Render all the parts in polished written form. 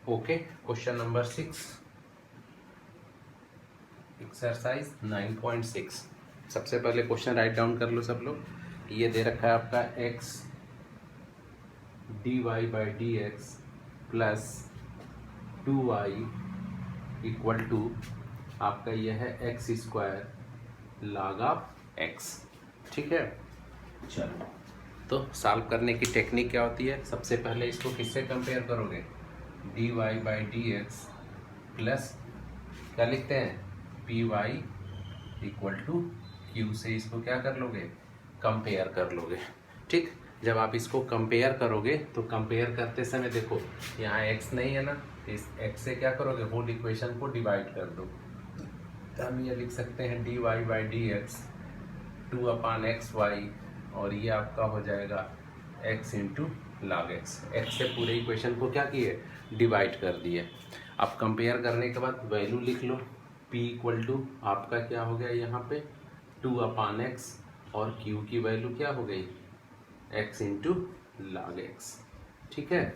Okay, question number 6, exercise 9.6। सबसे पहले question right down कर लो सब लोग। ये दे रखा है आपका x dy/dx plus 2y equal to आपका ये है x square log of x। ठीक है, चलो तो सॉल्व करने की टेक्निक क्या होती है। सबसे पहले इसको किससे कंपेयर करोगे, dy/dx प्लस क्या लिखते हैं py इक्वल टू q से इसको क्या कर लोगे, कंपेयर कर लोगे। ठीक, जब आप इसको कंपेयर करोगे तो कंपेयर करते समय देखो यहाँ x नहीं है ना, इस x से क्या करोगे, होल इक्वेशन को डिवाइड कर दो। तो हम ये लिख सकते हैं dy/dx 2/xy और ये आपका हो जाएगा x into log x। x से पूरे इक्वेशन को क्या किए, डिवाइड कर दिए। अब कंपेयर करने के बाद वैल्यू लिख लो, p इक्वल टू आपका क्या हो गया यहाँ पे 2/x और q की वैल्यू क्या हो गई x इंटू log x। ठीक है,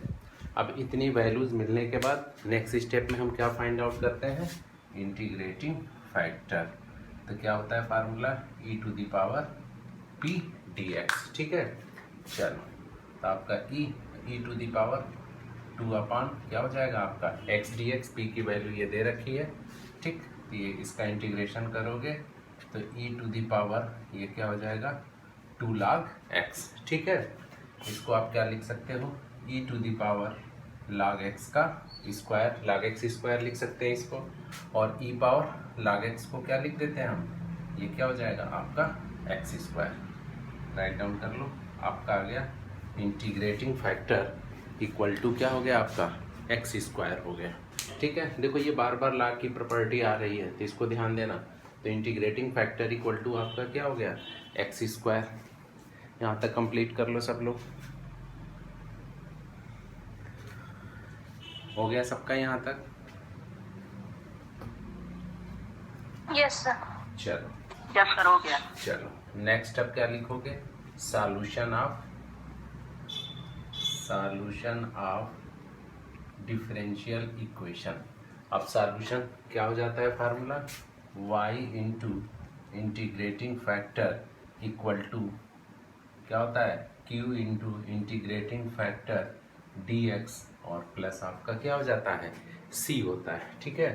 अब इतनी वैल्यूज मिलने के बाद नेक्स्ट स्टेप में हम क्या फाइंड आउट करते हैं, इंटीग्रेटिंग फैक्टर। तो क्या होता है फार्मूला, e⁻p dx। ठीक है, चलो तो आपका e⁻2 क्या हो जाएगा आपका x dx, p की वैल्यू ये दे रखी है। ठीक, ये इसका इंटीग्रेशन करोगे तो e⁻ ये क्या हो जाएगा 2 log x। ठीक है, इसको आप क्या लिख सकते हो, e⁻ log x का स्क्वायर, log x स्क्वायर लिख सकते हैं इसको, और e पावर log x को क्या लिख देते हैं हम, ये क्या हो जाएगा आपका x स्क्वायर। राइट डाउन कर लो, आपका आ गया इंटीग्रेटिंग फैक्टर इक्वल टू क्या हो गया आपका x स्क्वायर हो गया। ठीक है, देखो ये बार बार log की प्रॉपर्टी आ रही है तो इसको ध्यान देना। तो इंटीग्रेटिंग फैक्टर इक्वल टू आपका क्या हो गया x स्क्वायर। यहाँ तक कंप्लीट कर लो सब लोग, हो गया सबका यहाँ तक। Yes sir. चलो यस सर, हो गया। चलो नेक्स्ट अब क्या लिखोगे, सॉल्यूशन ऑफ डिफरेंशियल इक्वेशन। अब सॉल्यूशन क्या हो जाता है formula, y into integrating factor equal to क्या होता है q into integrating factor dx और प्लस आपका क्या हो जाता है c होता है। ठीक है,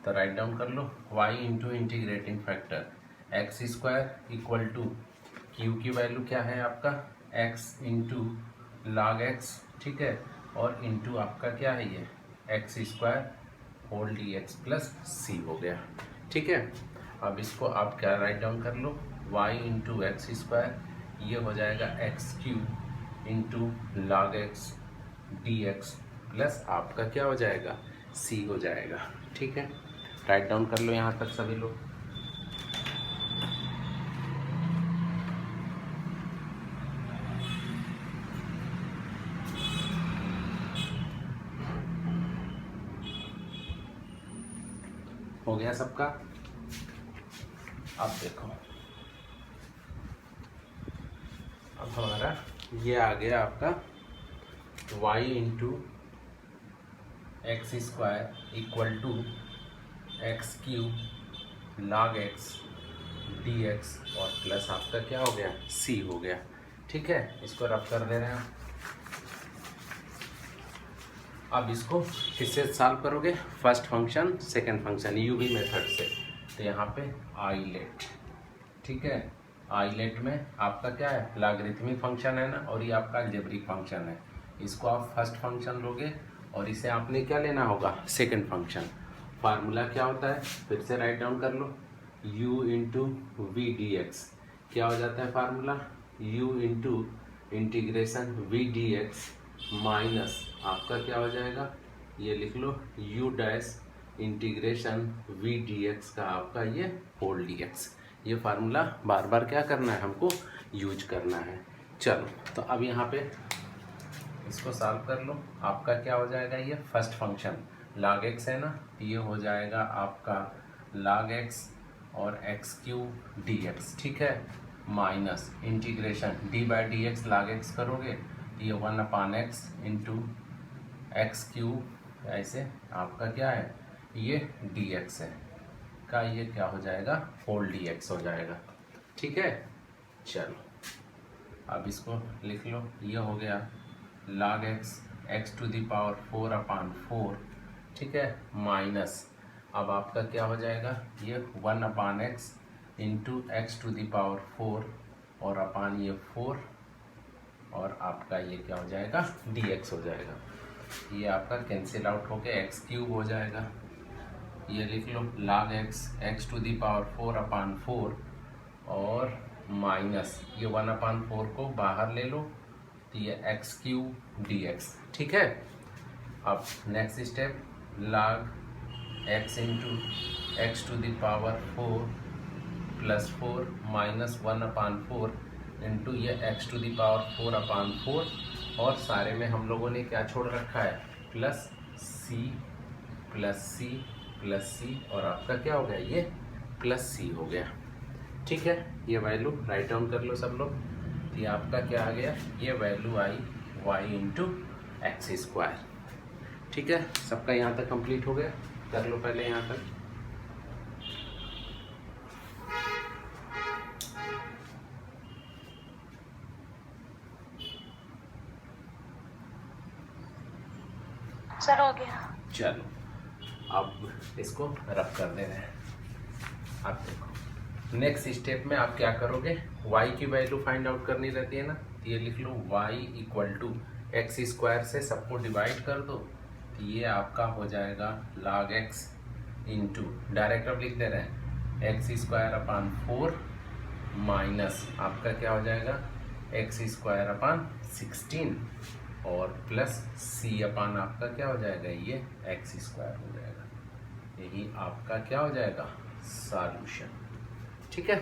तो राइट डाउन कर लो, y into integrating factor x square equal to q की वैल्यू क्या है आपका x इंटू log x। ठीक है, और इंटू आपका क्या है ये x square whole dx plus c हो गया। ठीक है, अब इसको आप क्या राइट डाउन कर लो, y इंटू एक्स स्क्वायर ये हो जाएगा x cube into log x dx plus आपका क्या हो जाएगा c हो जाएगा। ठीक है, राइट डाउन कर लो यहाँ तक सभी लोग। हो गया सबका। अब देखो, अब हमारा ये आ गया आपका y into x square equal to x cube log x dx और प्लस आपका क्या हो गया c हो गया। ठीक है, इसको रफ कर दे रहे हैं। अब इसको किससे सॉल्व करोगे, first function second function UV method से। तो यहाँ पे आइलेट, ठीक है, आइलेट में आपका क्या है लॉगरिथमिक फंक्शन है ना, और ये आपका अलजेब्रिक फंक्शन है। इसको आप फर्स्ट फंक्शन लोगे और इसे आपने क्या लेना होगा सेकंड फंक्शन। फार्मूला क्या होता है, फिर से राइट डाउन कर लो, u into v d x क्या हो जाता है formula, u into integration v d x minus आपका क्या हो जाएगा, ये लिख लो u dash integration v d x का आपका ये होल डी एक्स। ये फार्मूला बार बार क्या करना है हमको यूज करना है। चलो तो अब यहाँ पे इसको सॉल्व कर लो, आपका क्या हो जाएगा, ये फर्स्ट फंक्शन log x है ना, ये हो जाएगा आपका log x और एक्स क्यूब डी एक्स। ठीक है, minus integration d/dx log x करोगे ये 1/x इंटू एक्स क्यूब ऐसे आपका क्या है, ये dx है का ये क्या हो जाएगा, होल dx हो जाएगा। ठीक है, चलो अब इसको लिख लो, ये हो गया log x to the power 4/4, ठीक है, माइनस अब आपका क्या हो जाएगा, ये 1/x into x to the power 4 और अपान ये 4 और आपका ये क्या हो जाएगा, dx हो जाएगा। ये आपका कैंसिल आउट होके x³ हो जाएगा। ये लिख लो log x to the power 4/4 और माइनस ये 1/4 को बाहर ले लो तो ये x³ dx। ठीक है, अब next step log x into x to the power 4 plus 4 minus 1/4 into ये x टू दी पावर 4/4 और सारे में हम लोगों ने क्या छोड़ रखा है, plus c plus c plus c और आपका क्या हो गया, ये प्लस c हो गया। ठीक है, ये वैल्यू राइट डाउन कर लो सब लोग। तो ये आपका क्या आ गया, ये वैल्यू आई y इंटू एक्स स्क्वायर। ठीक है, सबका यहाँ तक कंप्लीट हो गया, कर लो पहले यहाँ तक। सर हो गया। चलो अब इसको रब कर दे रहे हैं। अब देखो नेक्स्ट स्टेप में आप क्या करोगे, y की वैल्यू फाइंड आउट करनी रहती है ना, तो ये लिख लो y equal to x square से सबको डिवाइड कर दो तो ये आपका हो जाएगा log x इंटू डायरेक्ट अब लिख दे रहे हैं x² 4 माइनस आपका क्या हो जाएगा x² 16 और प्लस c अपान आपका क्या हो जाएगा, ये x² हो जाएगा। यही आपका क्या हो जाएगा, सॉल्यूशन। ठीक है,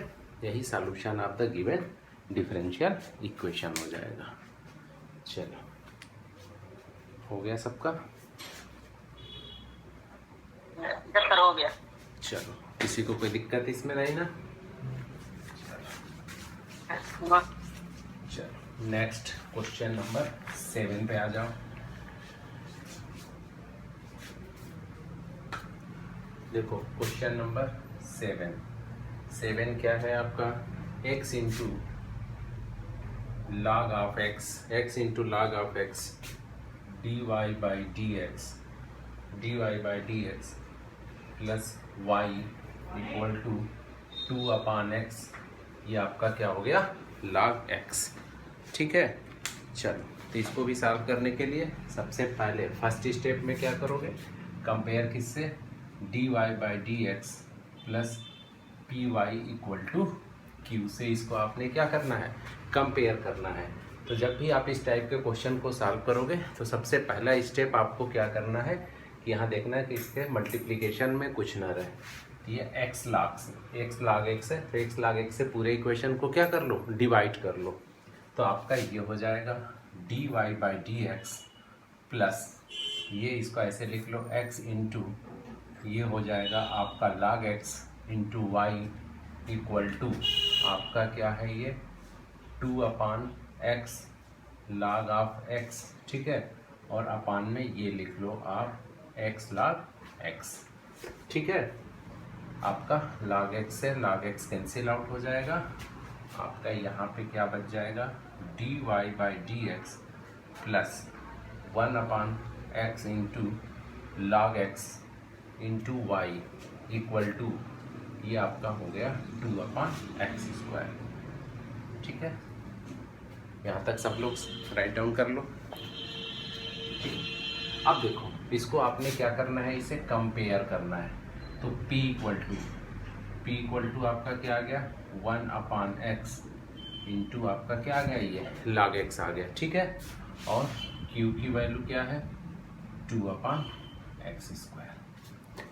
यही solution of the given differential equation हो जाएगा। चलो हो गया सबका, सर हो गया। चलो किसी को कोई दिक्कत इसमें नहीं ना। चलो नेक्स्ट क्वेश्चन नंबर 7 पे आ जाओ। देखो क्वेश्चन नंबर 7 क्या है आपका, x into log of x into log of x dy by dx plus y equal to 2/x, ये आपका क्या हो गया, log x। ठीक है, चलो तो इसको भी सॉल्व करने के लिए सबसे पहले फर्स्ट स्टेप में क्या करोगे, कंपेयर किससे, dy by dx plus py equal to q से इसको आपने क्या करना है, कंपेयर करना है। तो जब भी आप इस टाइप के क्वेश्चन को सॉल्व करोगे तो सबसे पहला स्टेप आपको क्या करना है कि यहाँ देखना है कि इसके मल्टीप्लिकेशन में कुछ ना रहे। तो ये x log x है, तो x log x से पूरे इक्वेशन को क्या कर लो, डिवाइड कर लो। तो आपका ये हो जाएगा dy बाई dx प्लस ये इसको ऐसे लिख लो x इंटू ये हो जाएगा आपका log x into y equal to आपका क्या है, ये 2/x log ऑफ x। ठीक है, और अपान में ये लिख लो आप x log x। ठीक है, आपका log x से log x कैंसिल आउट हो जाएगा, आपका यहाँ पे क्या बच जाएगा, dy by dx plus 1/x into log x into y equal to ये आपका हो गया 2/x²। ठीक है, यहाँ तक सब लोग राइट डाउन कर लो। ठीक, अब देखो इसको आपने क्या करना है, इसे कंपेयर करना है। तो p इक्वल टू आपका क्या आ गया, 1/x इंटू आपका क्या आ गया, ये log x आ गया। ठीक है, और q की वैल्यू क्या है, 2/x²।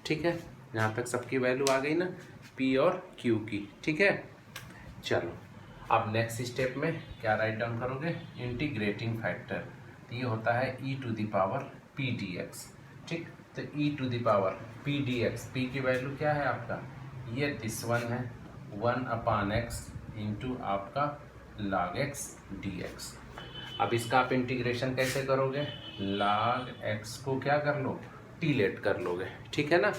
ठीक है, यहाँ तक सबकी वैल्यू आ गई ना, p और q की। ठीक है, चलो अब नेक्स्ट स्टेप में क्या राइट डाउन करोगे, इंटीग्रेटिंग फैक्टर। तो ये होता है e to the power p dx। ठीक, तो e to the power p dx, p की वैल्यू क्या है आपका, ये दिस वन है 1/x इंटू आपका log x dx। अब इसका आप इंटीग्रेशन कैसे करोगे, log x को क्या कर लो, टी लेट कर लोगे, ठीक है ना।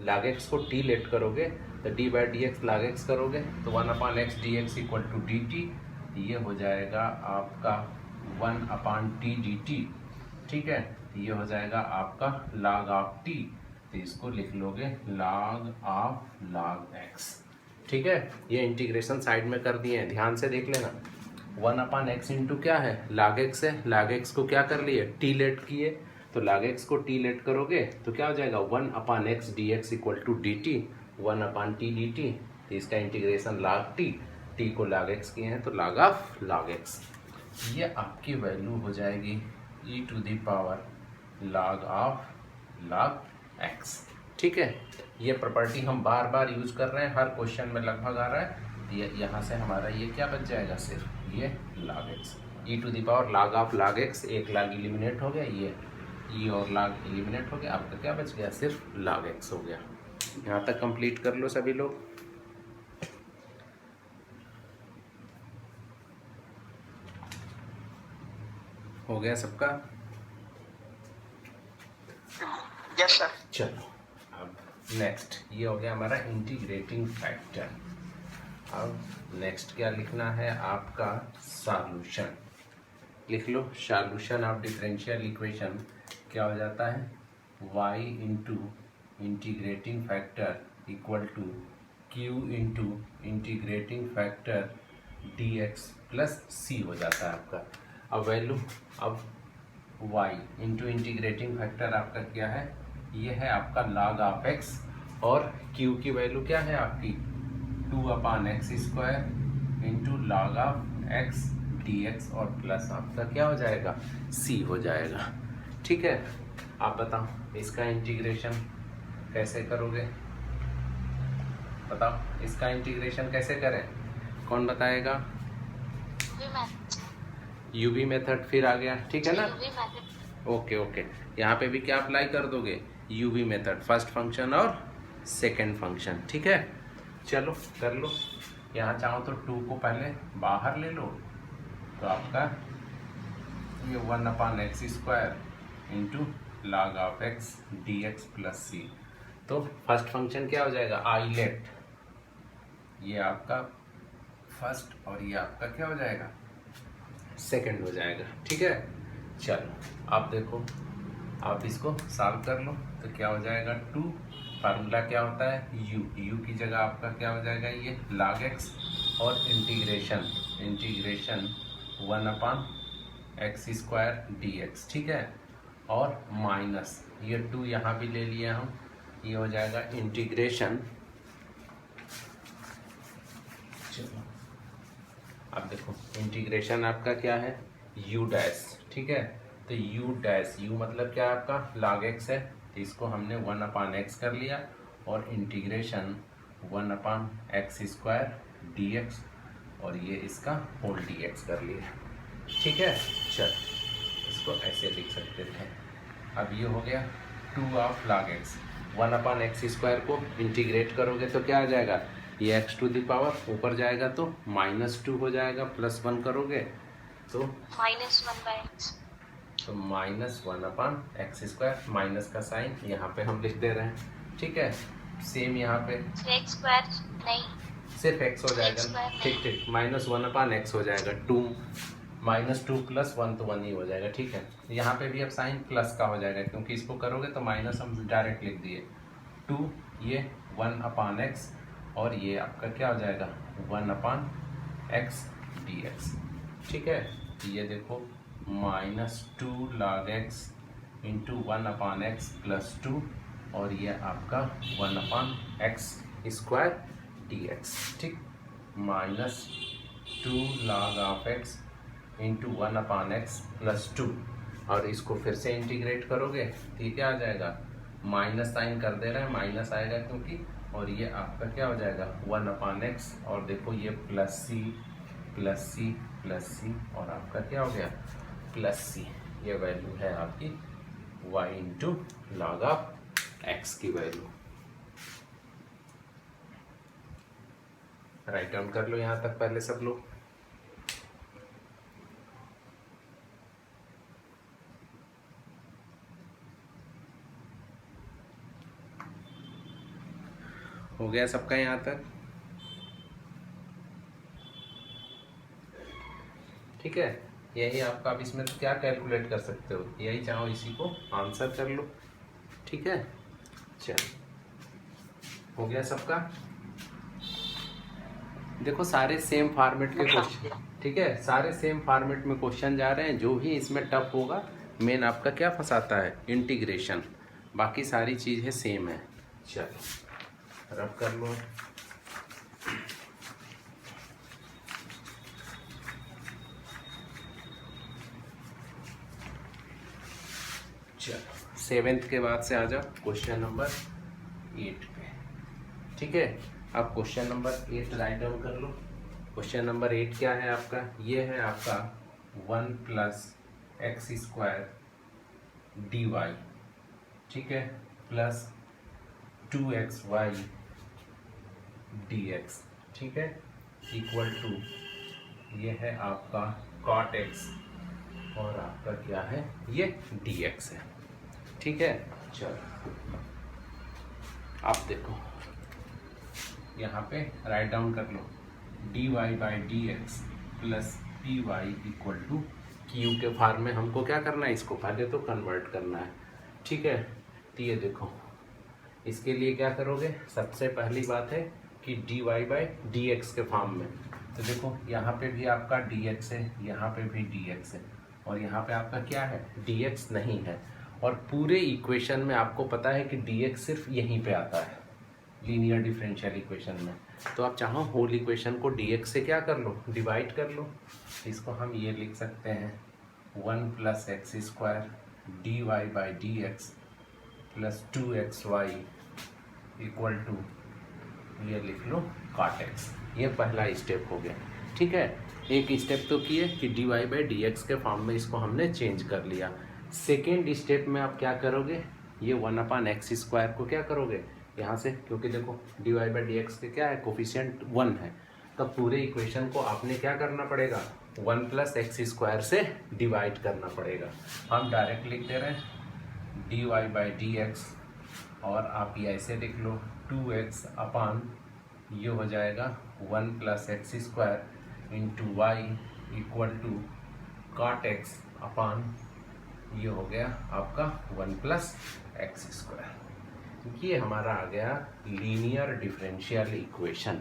log x को टी लेट करोगे तो d by d x log x करोगे तो 1/x dx equal to d t, ये हो जाएगा आपका 1/t dt, ठीक है। ये हो जाएगा आपका log ऑफ t, तो इसको लिख लोगे log ऑफ log x, ठीक है। ये इंटीग्रेशन साइड में कर दिए हैं, ध्यान से देख लेना। 1/x इंटू क्या है, log x है, log x को क्या कर लिए, टी लेट किए, तो log x को टी लेट करोगे तो क्या हो जाएगा 1/x dx equal to d t, 1/t dt, तो इसका इंटीग्रेशन log t, t को log x किए हैं तो log ऑफ log x, ये आपकी वैल्यू हो जाएगी e to the power log of log x, ठीक है। ये प्रॉपर्टी हम बार बार यूज कर रहे हैं, हर क्वेश्चन में लगभग आ रहा है। ये यहाँ से हमारा ये क्या बच जाएगा, सिर्फ ये log x, e to the power log of log x, एक log एलिमिनेट हो गया, ये e और log एलिमिनेट हो गया, आपका क्या बच गया, सिर्फ log x हो गया। यहाँ तक कंप्लीट कर लो सभी लोग। हो गया सबका, यस सर। चलो अब नेक्स्ट, ये हो गया हमारा इंटीग्रेटिंग फैक्टर। अब नेक्स्ट क्या लिखना है आपका, सॉल्यूशन लिख लो। सॉल्यूशन ऑफ डिफरेंशियल इक्वेशन क्या हो जाता है, y into integrating factor equal to q into integrating factor dx plus c हो जाता है आपका। अब वैल्यू, अब y इंटू इंटीग्रेटिंग फैक्टर आपका क्या है, ये है आपका log ऑफ x, और q की वैल्यू क्या है आपकी 2/x² into log of x dx, और प्लस आपका क्या हो जाएगा, c हो जाएगा, ठीक है। आप बताओ इसका इंटीग्रेशन कैसे करोगे, बताओ इसका इंटीग्रेशन कैसे करें, कौन बताएगा। यूवी मेथड फिर आ गया, ठीक है ना। ओके ओके, यहाँ पे भी क्या अप्लाई कर दोगे, यूवी मेथड, फर्स्ट फंक्शन और सेकंड फंक्शन, ठीक है। चलो कर लो, यहाँ चाहो तो 2 को पहले बाहर ले लो, तो आपका ये 1/x² into log of x dx plus c, तो फर्स्ट फंक्शन क्या हो जाएगा, आइलेट, ये आपका फर्स्ट और ये आपका क्या हो जाएगा, सेकंड हो जाएगा, ठीक है। चलो आप देखो, आप इसको सॉल्व कर लो तो क्या हो जाएगा, 2 फार्मूला क्या होता है, u की जगह आपका क्या हो जाएगा, ये log x, और इंटीग्रेशन 1/x² dx, ठीक है, और माइनस ये 2 यहाँ भी ले लिए हम, ये हो जाएगा इंटीग्रेशन, चलो अब देखो इंटीग्रेशन आपका क्या है, u डैश, ठीक है। तो u डैश, u मतलब क्या है आपका log x है, तो इसको हमने 1/x कर लिया, और इंटीग्रेशन 1/x² dx, और ये इसका होल dx कर लिया, ठीक है। चल इसको ऐसे लिख सकते थे। अब ये हो गया 2 ऑफ log x, 1/x² को इंटीग्रेट करोगे तो क्या आ जाएगा, ये x टू द पावर ऊपर जाएगा तो -2 हो जाएगा, +1 करोगे तो -1/x, तो -1/x², माइनस का साइन यहाँ पे हम लिख दे रहे हैं, ठीक है। सेम यहाँ पे x² नहीं, सिर्फ x हो जाएगा, x² ठीक ठीक, -1/x हो जाएगा, 2 -2 + 1 तो 1 ही हो जाएगा, ठीक है। यहाँ पे भी अब साइन प्लस का हो जाएगा, क्योंकि इसको करोगे तो माइनस हम डायरेक्ट लिख दिए, 2 ये 1/x, और ये आपका क्या हो जाएगा 1/x dx, ठीक है। ये देखो -2 log x into 1/x plus 2, और ये आपका 1/x² dx, ठीक, -2 log of x into 1/x plus 2, और इसको फिर से इंटीग्रेट करोगे तो ये क्या आ जाएगा, माइनस साइन कर दे रहे हैं, माइनस आएगा क्योंकि, और ये आपका क्या हो जाएगा 1/x, और देखो ये plus c plus c plus c, और आपका क्या हो गया प्लस सी, ये वैल्यू है आपकी y into log of x की वैल्यू। राइट डाउन कर लो यहाँ तक पहले सब लोग। हो गया सबका यहाँ तक? ठीक है, यही आपका। अब इसमें तो क्या कैलकुलेट कर सकते हो, यही चाहो इसी को आंसर कर लो। ठीक है, चलो हो गया सबका। देखो सारे सेम फॉर्मेट के क्वेश्चन, ठीक है, सारे सेम फॉर्मेट में क्वेश्चन जा रहे हैं। जो भी इसमें टफ होगा, मेन आपका क्या फंसाता है, इंटीग्रेशन। बाकी सारी चीज़ें सेम है। चलो रब कर लो। चलो 7th के बाद से आ जाओ क्वेश्चन नंबर 8 पे। ठीक है, अब क्वेश्चन नंबर 8 राइट डाउन कर लो। क्वेश्चन नंबर 8 क्या है आपका? ये है आपका 1 + x² dy, ठीक है, प्लस 2xy dx, ठीक है, इक्वल टू ये है आपका cot x और आपका क्या है, ये dx है। ठीक है, चलो आप देखो यहाँ पे राइट डाउन कर लो, dy/dx plus py equal to q के फॉर्म में हमको क्या करना है, इसको पहले तो कन्वर्ट करना है। ठीक है, तो ये देखो इसके लिए क्या करोगे, सबसे पहली बात है कि dy/dx के फॉर्म में। तो देखो यहाँ पे भी आपका dx है, यहाँ पे भी dx है, और यहाँ पे आपका क्या है, dx नहीं है। और पूरे इक्वेशन में आपको पता है कि dx सिर्फ यहीं पे आता है, लीनियर डिफरेंशियल इक्वेशन में। तो आप चाहो होल इक्वेशन को dx से क्या कर लो, डिवाइड कर लो। इसको हम ये लिख सकते हैं 1 + x² dy/dx plus 2xy equal to ये लिख लो cot x। ये पहला स्टेप हो गया। ठीक है, एक स्टेप तो किए कि dy/dx के फॉर्म में इसको हमने चेंज कर लिया। सेकेंड स्टेप में आप क्या करोगे, ये 1/x² को क्या करोगे यहाँ से, क्योंकि देखो dy/dx के क्या है, कोफिशिएंट 1 है, तब पूरे इक्वेशन को आपने क्या करना पड़ेगा, 1 + x² से डिवाइड करना पड़ेगा। हम डायरेक्ट लिख दे रहे हैं dy/dx, और आप ये ऐसे लिख लो 2x अपान ये हो जाएगा 1 + x² into y equal to cot x upon ये हो गया आपका 1 + x²। ये हमारा आ गया लीनियर डिफरेंशियल इक्वेशन।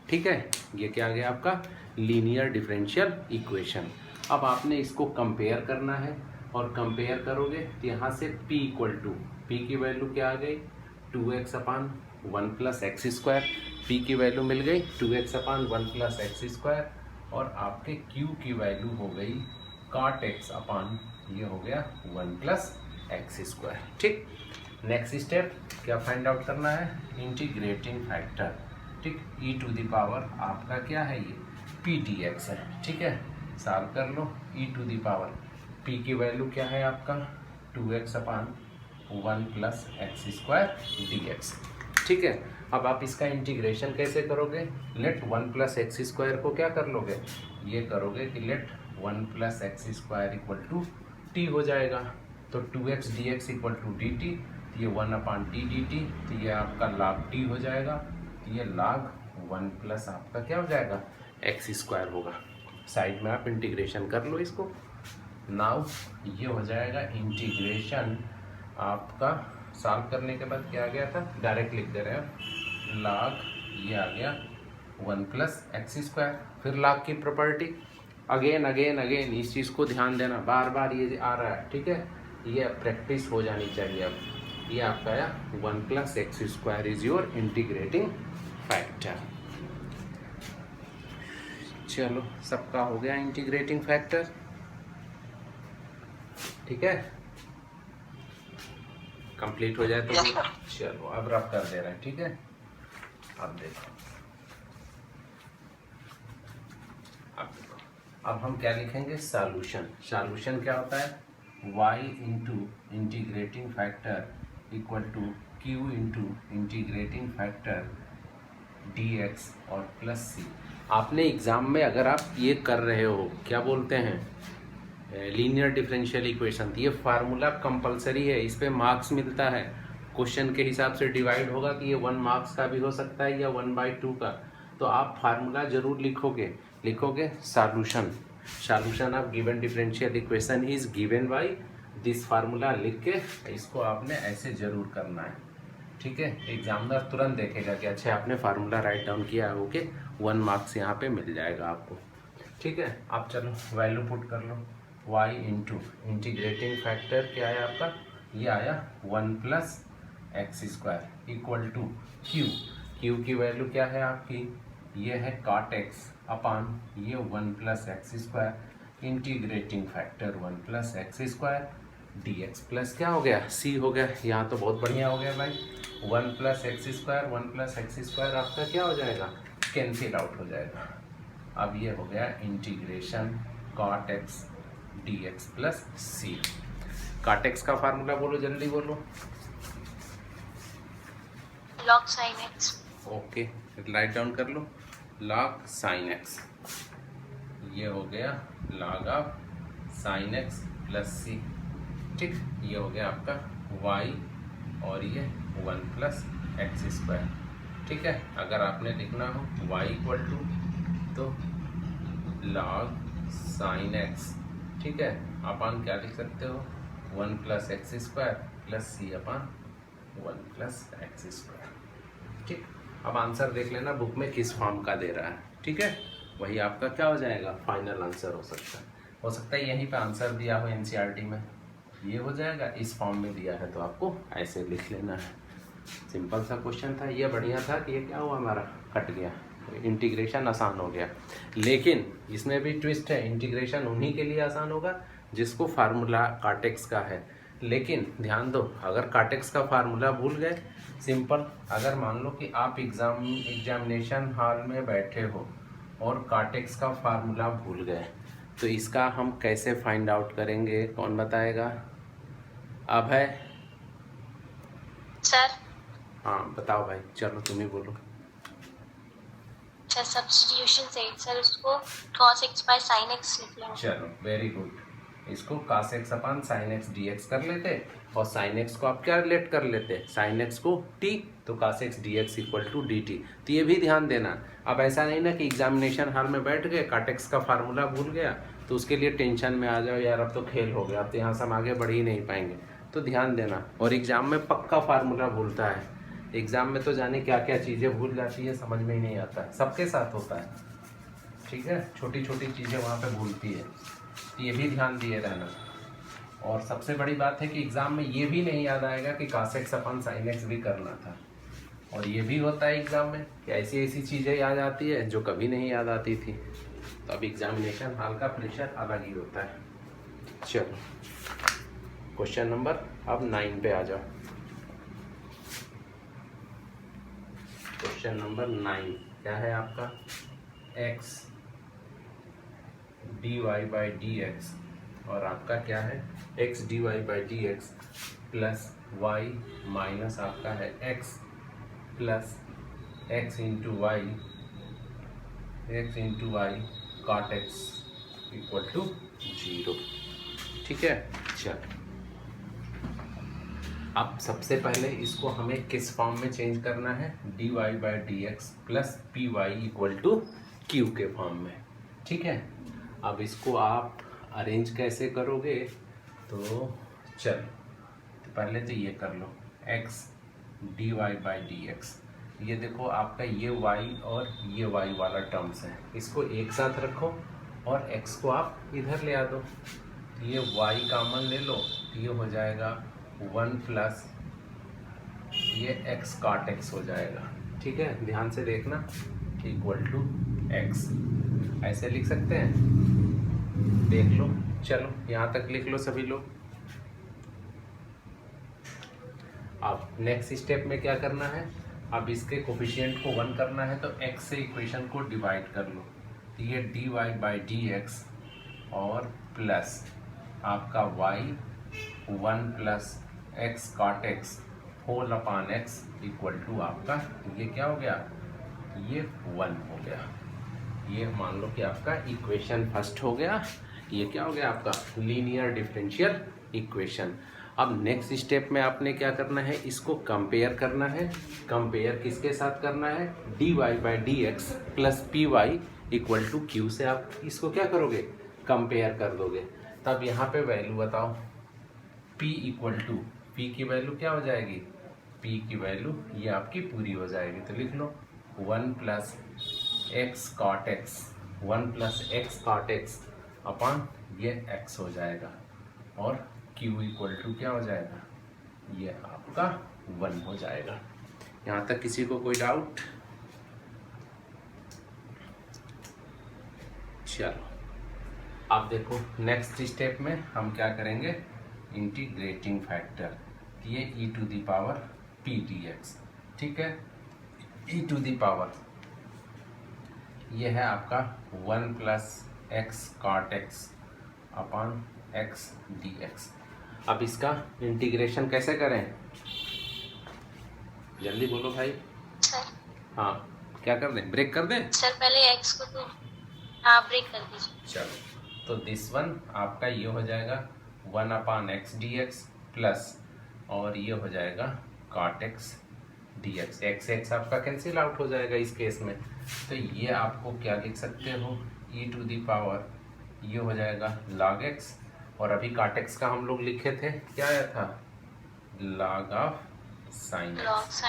ठीक है, ये क्या आ गया आपका, लीनियर डिफरेंशियल इक्वेशन। अब आपने इसको कंपेयर करना है, और कंपेयर करोगे तो यहाँ से p = p की वैल्यू क्या आ गई, 2x अपान 1 + x²। p की वैल्यू मिल गई 2x अपान 1 + x², और आपके q की वैल्यू हो गई cot x अपान ये हो गया 1 + x²। ठीक, नेक्स्ट स्टेप क्या फाइंड आउट करना है, इंटीग्रेटिंग फैक्टर। ठीक, e⁻ आपका क्या है, ये p dx है। ठीक है, सॉल्व कर लो, e⁻ p की वैल्यू क्या है आपका 2x अपान 1 + x² dx। ठीक है, अब आप इसका इंटीग्रेशन कैसे करोगे, लेट 1 + x² को क्या कर लोगे, ये करोगे कि late 1 + x² equal to t हो जाएगा। तो 2x dx equal to dt, तो ये 1/t dt, तो ये आपका log t हो जाएगा। तो ये log 1 + आपका क्या हो जाएगा, x² होगा। साइड में आप इंटीग्रेशन कर लो इसको। नाउ ये हो जाएगा इंटीग्रेशन आपका, सॉल्व करने के बाद क्या आ गया था, डायरेक्ट लिख दे रहे हैं log, ये आ गया 1 + x²। फिर log की प्रॉपर्टी अगेन इस चीज़ को ध्यान देना, बार बार ये आ रहा है। ठीक है, ये प्रैक्टिस हो जानी चाहिए। अब ये आपका आया 1 + x² is your integrating factor. चलो सबका हो गया इंटीग्रेटिंग फैक्टर। ठीक है, कंप्लीट हो जाए तो Yes, sir. चलो अब रब कर दे रहे हैं। ठीक है, अब देखो अब हम क्या लिखेंगे, सॉल्यूशन। सॉल्यूशन क्या होता है, y into integrating factor equal to q into integrating factor dx और प्लस c। आपने एग्ज़ाम में अगर आप ये कर रहे हो, क्या बोलते हैं, लीनियर डिफरेंशियल इक्वेशन, तो ये फार्मूला कंपलसरी है, इस पे मार्क्स मिलता है। क्वेश्चन के हिसाब से डिवाइड होगा कि ये 1 मार्क्स का भी हो सकता है या 1/2 का, तो आप फार्मूला जरूर लिखोगे solution of given differential equation is given by this formula लिख के इसको आपने ऐसे जरूर करना है, ठीक है। एग्जामिनर तुरंत देखेगा कि अच्छा आपने फार्मूला राइट डाउन किया है, ओके 1 मार्क्स यहाँ पे मिल जाएगा आपको, ठीक है। आप चलो वैल्यू पुट कर लो, y इंटू इंटीग्रेटिंग फैक्टर क्या है आपका, ये आया 1 + x² इक्वल टू q की वैल्यू क्या है आपकी, ये है cot x अपान ये 1 + x² integrating factor 1 + x² dx plus क्या हो गया c हो गया। यहाँ तो बहुत बढ़िया हो गया भाई, 1 + x² आपका क्या हो जाएगा, कैंसिल आउट हो जाएगा। अब ये हो गया integration cot x dx plus c। cot x का फार्मूला बोलो, जल्दी बोलो। log sin x। Okay right down कर लो, log sin x, ये हो गया log of sin x plus c, ठीक। ये हो गया आपका y और ये 1 + x², ठीक है। अगर आपने लिखना हो y इक्वल टू तो log sin x, ठीक है, अपान क्या लिख सकते हो 1 + x² प्लस c अपान 1 + x², ठीक। अब आंसर देख लेना बुक में किस फॉर्म का दे रहा है, ठीक है, वही आपका क्या हो जाएगा फाइनल आंसर हो सकता है यहीं पे आंसर दिया हो एनसीईआरटी में, ये हो जाएगा। इस फॉर्म में दिया है तो आपको ऐसे लिख लेना है। सिंपल सा क्वेश्चन था, ये बढ़िया था कि ये क्या हुआ हमारा कट गया, इंटीग्रेशन आसान हो गया। लेकिन इसमें भी ट्विस्ट है, इंटीग्रेशन उन्हीं के लिए आसान होगा जिसको फार्मूला cot x का है। लेकिन ध्यान दो, अगर cot x का फार्मूला भूल गए, सिंपल, अगर मान लो कि आप एग्जामिनेशन हॉल में बैठे हो और cot x का फार्मूला भूल गए, तो इसका हम कैसे फाइंड आउट करेंगे, कौन बताएगा। अब है सर। हाँ बताओ भाई, चलो तुम ही बोलो। सर सब्स्टिट्यूशन से सर उसको cos x by sin x लिख लेंगे। चलो वेरी गुड, इसको cos x अपान sin x dx कर लेते और sin x को आप क्या रिलेट कर लेते, sin x को t, तो cos x dx equal to dt। तो ये भी ध्यान देना, अब ऐसा नहीं ना कि एग्जामिनेशन हॉल में बैठ गए cot x का फार्मूला भूल गया तो उसके लिए टेंशन में आ जाओ यार अब तो खेल हो गया, अब तो यहाँ से हम आगे बढ़ ही नहीं पाएंगे। तो ध्यान देना, और एग्जाम में पक्का फार्मूला भूलता है, एग्जाम में तो जाने क्या क्या चीज़ें भूल जाती है, समझ में ही नहीं आता है, सबके साथ होता है, ठीक है, छोटी छोटी चीज़ें वहाँ पे भूलती है, ये भी ध्यान दिए रहना। और सबसे बड़ी बात है कि एग्ज़ाम में ये भी नहीं याद आएगा कि cos x अपान sin x भी करना था, और ये भी होता है एग्ज़ाम में कि ऐसी ऐसी चीज़ें याद आती है जो कभी नहीं याद आती थी। तो अब एग्जामिनेशन हॉल का प्रेशर अलग ही होता है। चलो क्वेश्चन नंबर अब 9 पे आ जाओ। क्वेश्चन नंबर 9 क्या है आपका, x dy/dx और आपका क्या है x dy/dx plus y minus आपका है x plus x into y cot x equal to 0, ठीक है। चलो अब सबसे पहले इसको हमें किस फॉर्म में चेंज करना है, dy/dx plus py equal to q के फॉर्म में, ठीक है। अब इसको आप अरेंज कैसे करोगे, तो चलो तो पहले तो ये कर लो x dy/dx, ये देखो आपका ये y और ये y वाला टर्म्स है, इसको एक साथ रखो और x को आप इधर ले आ दो, ये y कॉमन ले लो, ये हो जाएगा 1 प्लस ये x cot x हो जाएगा, ठीक है, ध्यान से देखना, इक्वल टू x, ऐसे लिख सकते हैं, देख लो। चलो यहाँ तक लिख लो सभी लोग। अब नेक्स्ट स्टेप में क्या करना है, अब इसके कोफिशिएंट को 1 करना है तो x से इक्वेशन को डिवाइड कर लो, तो ये dy/dx और प्लस आपका y 1 plus x cot x whole upon x equal to आपका ये क्या हो गया, ये 1 हो गया। ये मान लो कि आपका इक्वेशन फर्स्ट हो गया, ये क्या हो गया आपका लीनियर डिफरेंशियल इक्वेशन। अब नेक्स्ट स्टेप में आपने क्या करना है, इसको कंपेयर करना है। कंपेयर किसके साथ करना है, dy/dx plus py equal to q से आप इसको क्या करोगे, कंपेयर कर दोगे। तब यहाँ पे वैल्यू बताओ, p इक्वल टू, p की वैल्यू क्या हो जाएगी, p की वैल्यू ये आपकी पूरी हो जाएगी। तो लिख लो 1 plus x cot x, 1 plus x cot x upon ये x हो जाएगा, और q इक्वल टू क्या हो जाएगा, ये आपका 1 हो जाएगा। यहाँ तक किसी को कोई डाउट? चलो अब देखो नेक्स्ट स्टेप में हम क्या करेंगे, इंटीग्रेटिंग फैक्टर, ये e to the power p dx, ठीक है। e टू द पावर ये है आपका 1 plus x cot x upon x dx। अब इसका इंटीग्रेशन कैसे करें, जल्दी बोलो भाई। सर हाँ क्या कर दें, ब्रेक कर दें? सर पहले x को तो हाँ ब्रेक कर दीजिए। चलो तो दिस वन आपका ये हो जाएगा 1 upon x d x plus, और ये हो जाएगा cot x d x. X x आपका कैंसिल आउट हो जाएगा इस केस में। तो ये आपको क्या लिख सकते हो, ई टू दी पावर ये हो जाएगा log x, और अभी कॉट एक्स का हम लोग लिखे थे, क्या आया था, log ऑफ साइन एक्स,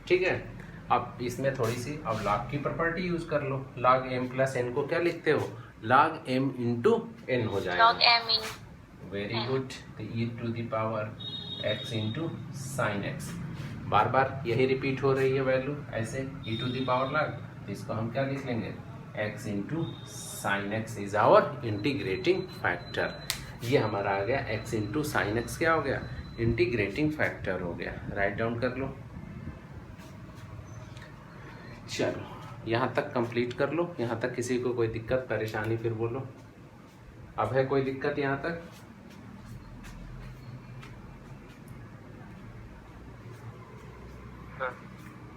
ठीक है। अब इसमें थोड़ी सी अब log की प्रॉपर्टी यूज कर लो, log m प्लस n को क्या लिखते हो, log m इंटू n हो जाएगा, log m in very good. तो e to the power x into sine x, बार बार यही रिपीट हो रही है वैल्यू ऐसे, e to the power log, तो इसको हम क्या लिख लेंगे, x into sine x is our integrating factor. ये हमारा आ गया x इंटू साइन एक्स, क्या हो गया, इंटीग्रेटिंग फैक्टर हो गया। राइट डाउन कर लो। चलो यहाँ तक कंप्लीट कर लो, यहाँ तक किसी को कोई दिक्कत परेशानी फिर बोलो। अब है कोई दिक्कत यहाँ तक?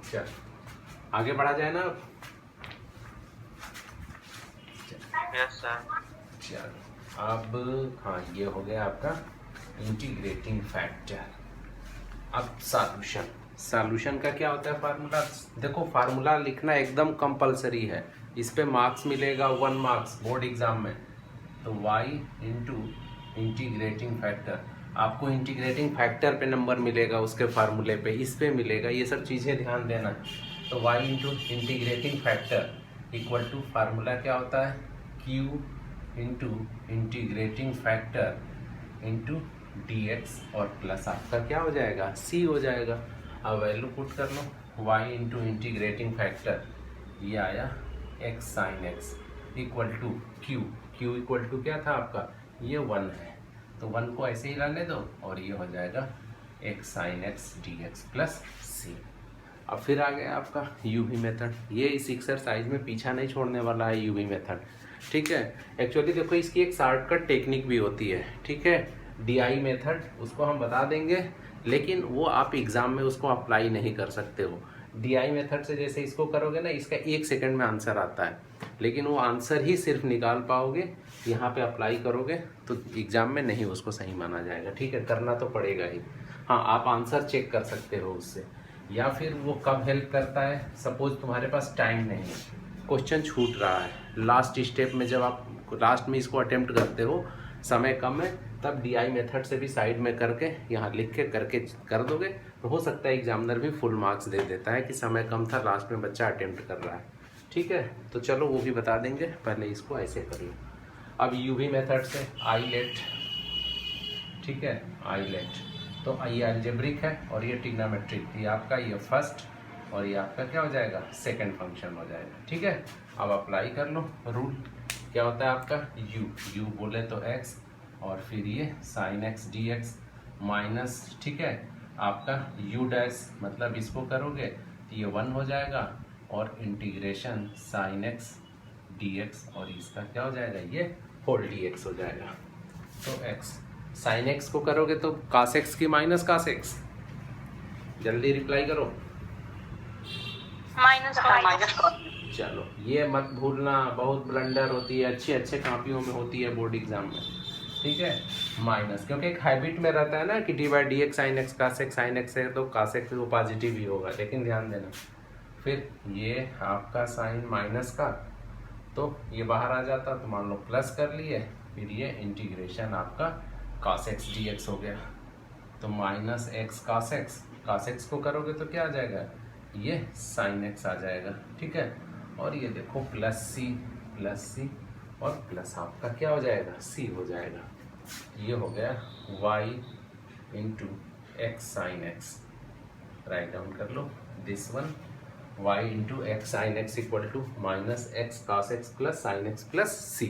चलो आगे बढ़ा जाए ना अब। Yes sir. चलो अब हाँ ये हो गया आपका इंटीग्रेटिंग फैक्टर। अब सॉल्यूशन का क्या होता है फार्मूला, देखो फार्मूला लिखना एकदम कंपलसरी है, इस पे मार्क्स मिलेगा 1 मार्क्स बोर्ड एग्जाम में। तो y इंटू इंटीग्रेटिंग फैक्टर, आपको इंटीग्रेटिंग फैक्टर पे नंबर मिलेगा, उसके फार्मूले पे इस पे मिलेगा, ये सब चीज़ें ध्यान देना। तो y into integrating factor equal to formula क्या होता है, q into integrating factor into dx, और प्लस आपका क्या हो जाएगा, c हो जाएगा। अब वैल्यू पुट कर लो, y इंटू इंटीग्रेटिंग फैक्टर ये आया x sine x equal to q equal to क्या था आपका, ये 1 है, तो 1 को ऐसे ही रहने दो, और ये हो जाएगा x sine x dx plus c। अब फिर आ गया आपका यूवी मेथड, ये इस एक्सरसाइज में पीछा नहीं छोड़ने वाला है यूवी मेथड, ठीक है। एक्चुअली देखो इसकी एक शॉर्टकट टेक्निक भी होती है, ठीक है, डीआई मेथड, उसको हम बता देंगे, लेकिन वो आप एग्ज़ाम में उसको अप्लाई नहीं कर सकते हो। डीआई मेथड से जैसे इसको करोगे ना, इसका 1 सेकंड में आंसर आता है, लेकिन वो आंसर ही सिर्फ निकाल पाओगे, यहाँ पे अप्लाई करोगे तो एग्ज़ाम में नहीं उसको सही माना जाएगा, ठीक है, करना तो पड़ेगा ही। हाँ आप आंसर चेक कर सकते हो उससे, या फिर वो कब हेल्प करता है, सपोज तुम्हारे पास टाइम नहीं है, क्वेश्चन छूट रहा है, लास्ट स्टेप में जब आप लास्ट में इसको अटेम्प्ट करते हो, समय कम है, तब डीआई मेथड से भी साइड में करके यहाँ लिख के करके कर दोगे, तो हो सकता है एग्जामिनर भी फुल मार्क्स दे देता है कि समय कम था, लास्ट में बच्चा अटेम्प्ट कर रहा है, ठीक है। तो चलो वो भी बता देंगे, पहले इसको ऐसे कर लो। अब यूवी मेथड से आईलेट, ठीक है, आईलेट, तो ये अलजेब्रिक है और ये ट्रिग्नोमेट्रिक, ये आपका ये फर्स्ट और ये आपका क्या हो जाएगा, सेकंड फंक्शन हो जाएगा, ठीक है। अब अप्लाई कर लो रूल, क्या होता है आपका u बोले तो x, और फिर ये sine x d x minus, ठीक है, आपका u डैश, मतलब इसको करोगे तो ये 1 हो जाएगा, और integration sine x d x, और इसका क्या हो जाएगा, ये होल डी एक्स हो जाएगा। तो x साइन एक्स को करोगे तो कास एक्स की माइनस कास एक्स, जल्दी रिप्लाई करो। माइनस चलो ये मत भूलना, बहुत ब्लंडर होती है, अच्छे कापियों में होती है बोर्ड एग्जाम में। ठीक है, माइनस, क्योंकि एक हैबिट में रहता है ना कि d by d x sine x cos x sine x है तो कास एक्स वो पॉजिटिव ही होगा, लेकिन ध्यान देना फिर ये आपका साइन माइनस का तो ये बाहर आ जाता तो मान लो प्लस कर लिए, फिर ये इंटीग्रेशन आपका कास एक्स डी एक्स हो गया, तो माइनस एक्स कास एक्स को करोगे तो क्या आ जाएगा, ये साइन एक्स आ जाएगा, ठीक है। और ये देखो प्लस सी और प्लस आपका क्या हो जाएगा, सी हो जाएगा। ये हो गया y into x sine x, right down कर लो this one, y into x sine x equal to minus x cos x plus sine x plus c.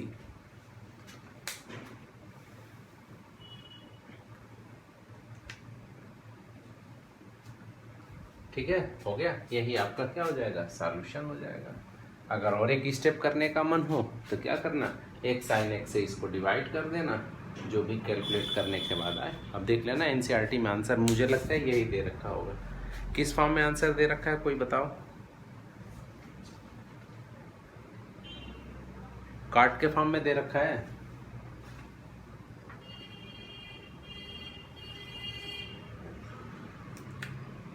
ठीक है, हो गया, यही आपका क्या हो जाएगा, सॉल्यूशन हो जाएगा। अगर और एक स्टेप करने का मन हो तो क्या करना, एक साइन एक्स से इसको डिवाइड कर देना, जो भी कैलकुलेट करने के बाद आए। अब देख लेना एनसीईआरटी में आंसर मुझे लगता है यही दे रखा होगा। किस फॉर्म में आंसर दे रखा है कोई बताओ, कार्ड के फॉर्म में दे रखा है?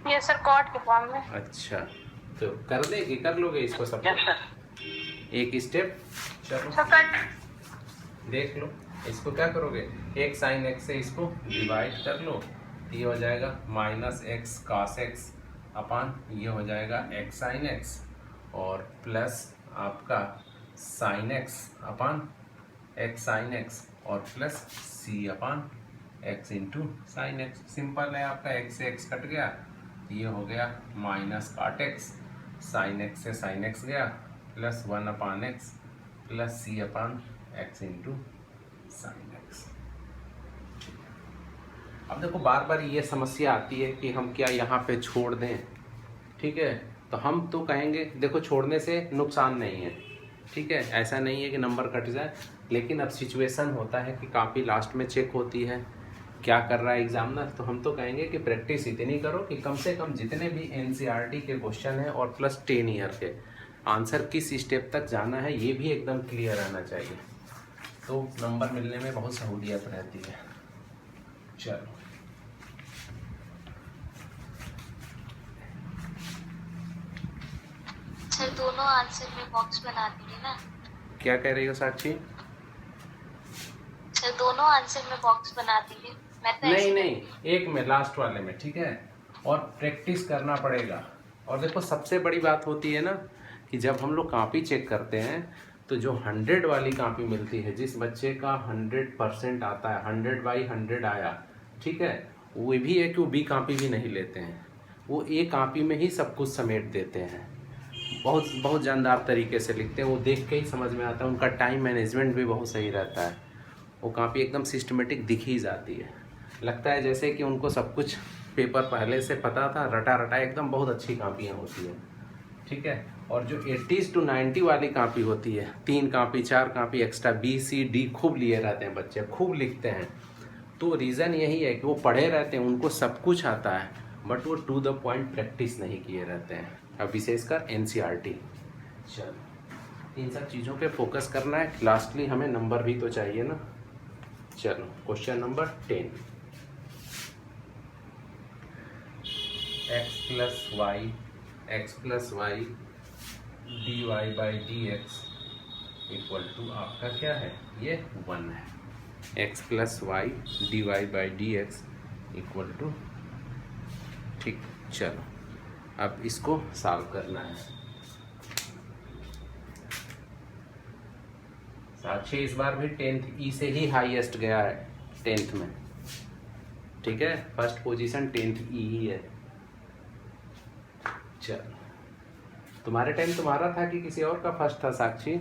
ये सर कॉर्ड के फॉर्म में। अच्छा, तो कर देगी, कर लोगे इसको सब एक स्टेप, चलो देख लो इसको क्या करोगे, एक साइन एक्स से इसको डिवाइड कर लो, ये हो जाएगा minus x cos x upon ये हो जाएगा एक्स साइन एक्स और प्लस आपका sine x upon x sine x और plus c upon x into sine x. Simple है आपका, एक्स से एक्स कट गया, ये हो गया माइनस काट एक्स, साइन एक्स से साइन एक्स गया प्लस 1 अपान x plus c upon x into sine x. अब देखो बार बार ये समस्या आती है कि हम क्या यहाँ पे छोड़ दें, ठीक है, तो हम तो कहेंगे देखो छोड़ने से नुकसान नहीं है, ठीक है, ऐसा नहीं है कि नंबर कट जाए, लेकिन अब सिचुएशन होता है कि काफ़ी लास्ट में चेक होती है क्या कर रहा है एग्जामिनर, तो हम तो कहेंगे कि प्रैक्टिस इतनी करो कि कम से कम जितने भी एनसीईआरटी के क्वेश्चन हैं और प्लस 10 ईयर के आंसर किस स्टेप तक जाना है ये भी एकदम क्लियर रहना चाहिए, तो नंबर मिलने में बहुत सहूलियत रहती है। चलो सर दोनों आंसर में बॉक्स बना दीजिए ना। क्या कह रही हो साक्षी? सर दोनों आंसर में बॉक्स बना दीजिए। मैं तो नहीं, एक में लास्ट वाले में, ठीक है, और प्रैक्टिस करना पड़ेगा। और देखो सबसे बड़ी बात होती है ना कि जब हम लोग कॉपी चेक करते हैं तो जो 100 वाली कॉपी मिलती है, जिस बच्चे का 100% आता है, 100/100 आया, ठीक है, वो भी है कि वो बी कॉपी भी नहीं लेते हैं, वो ए कॉपी में ही सब कुछ समेट देते हैं, बहुत जानदार तरीके से लिखते हैं, वो देख के ही समझ में आता है, उनका टाइम मैनेजमेंट भी बहुत सही रहता है, वो कॉपी एकदम सिस्टमेटिक दिख ही जाती है, लगता है जैसे कि उनको सब कुछ पेपर पहले से पता था, रटा एकदम बहुत अच्छी कॉपियाँ होती हैं, ठीक है। और जो 80 to 90 वाली कॉपी होती है, 3 copy 4 copy extra B C D खूब लिए रहते हैं बच्चे, खूब लिखते हैं, तो रीज़न यही है कि वो पढ़े रहते हैं, उनको सब कुछ आता है, बट वो टू द पॉइंट प्रैक्टिस नहीं किए रहते हैं, अब विशेषकर एनसीईआरटी। चलो इन सब चीज़ों पे फोकस करना है, लास्टली हमें नंबर भी तो चाहिए ना। चलो question number 10, x plus y d y by d x equal to आपका क्या है, ये 1 है, x plus y d y by d x equal to, ठीक। चलो अब इसको सॉल्व करना है। साक्षी इस बार भी 10th ई से ही हाईएस्ट गया है 10th में, ठीक है, फर्स्ट पोजीशन 10th ई ही है। चलो तुम्हारे टाइम तुम्हारा था कि किसी और का फर्स्ट था साक्षी?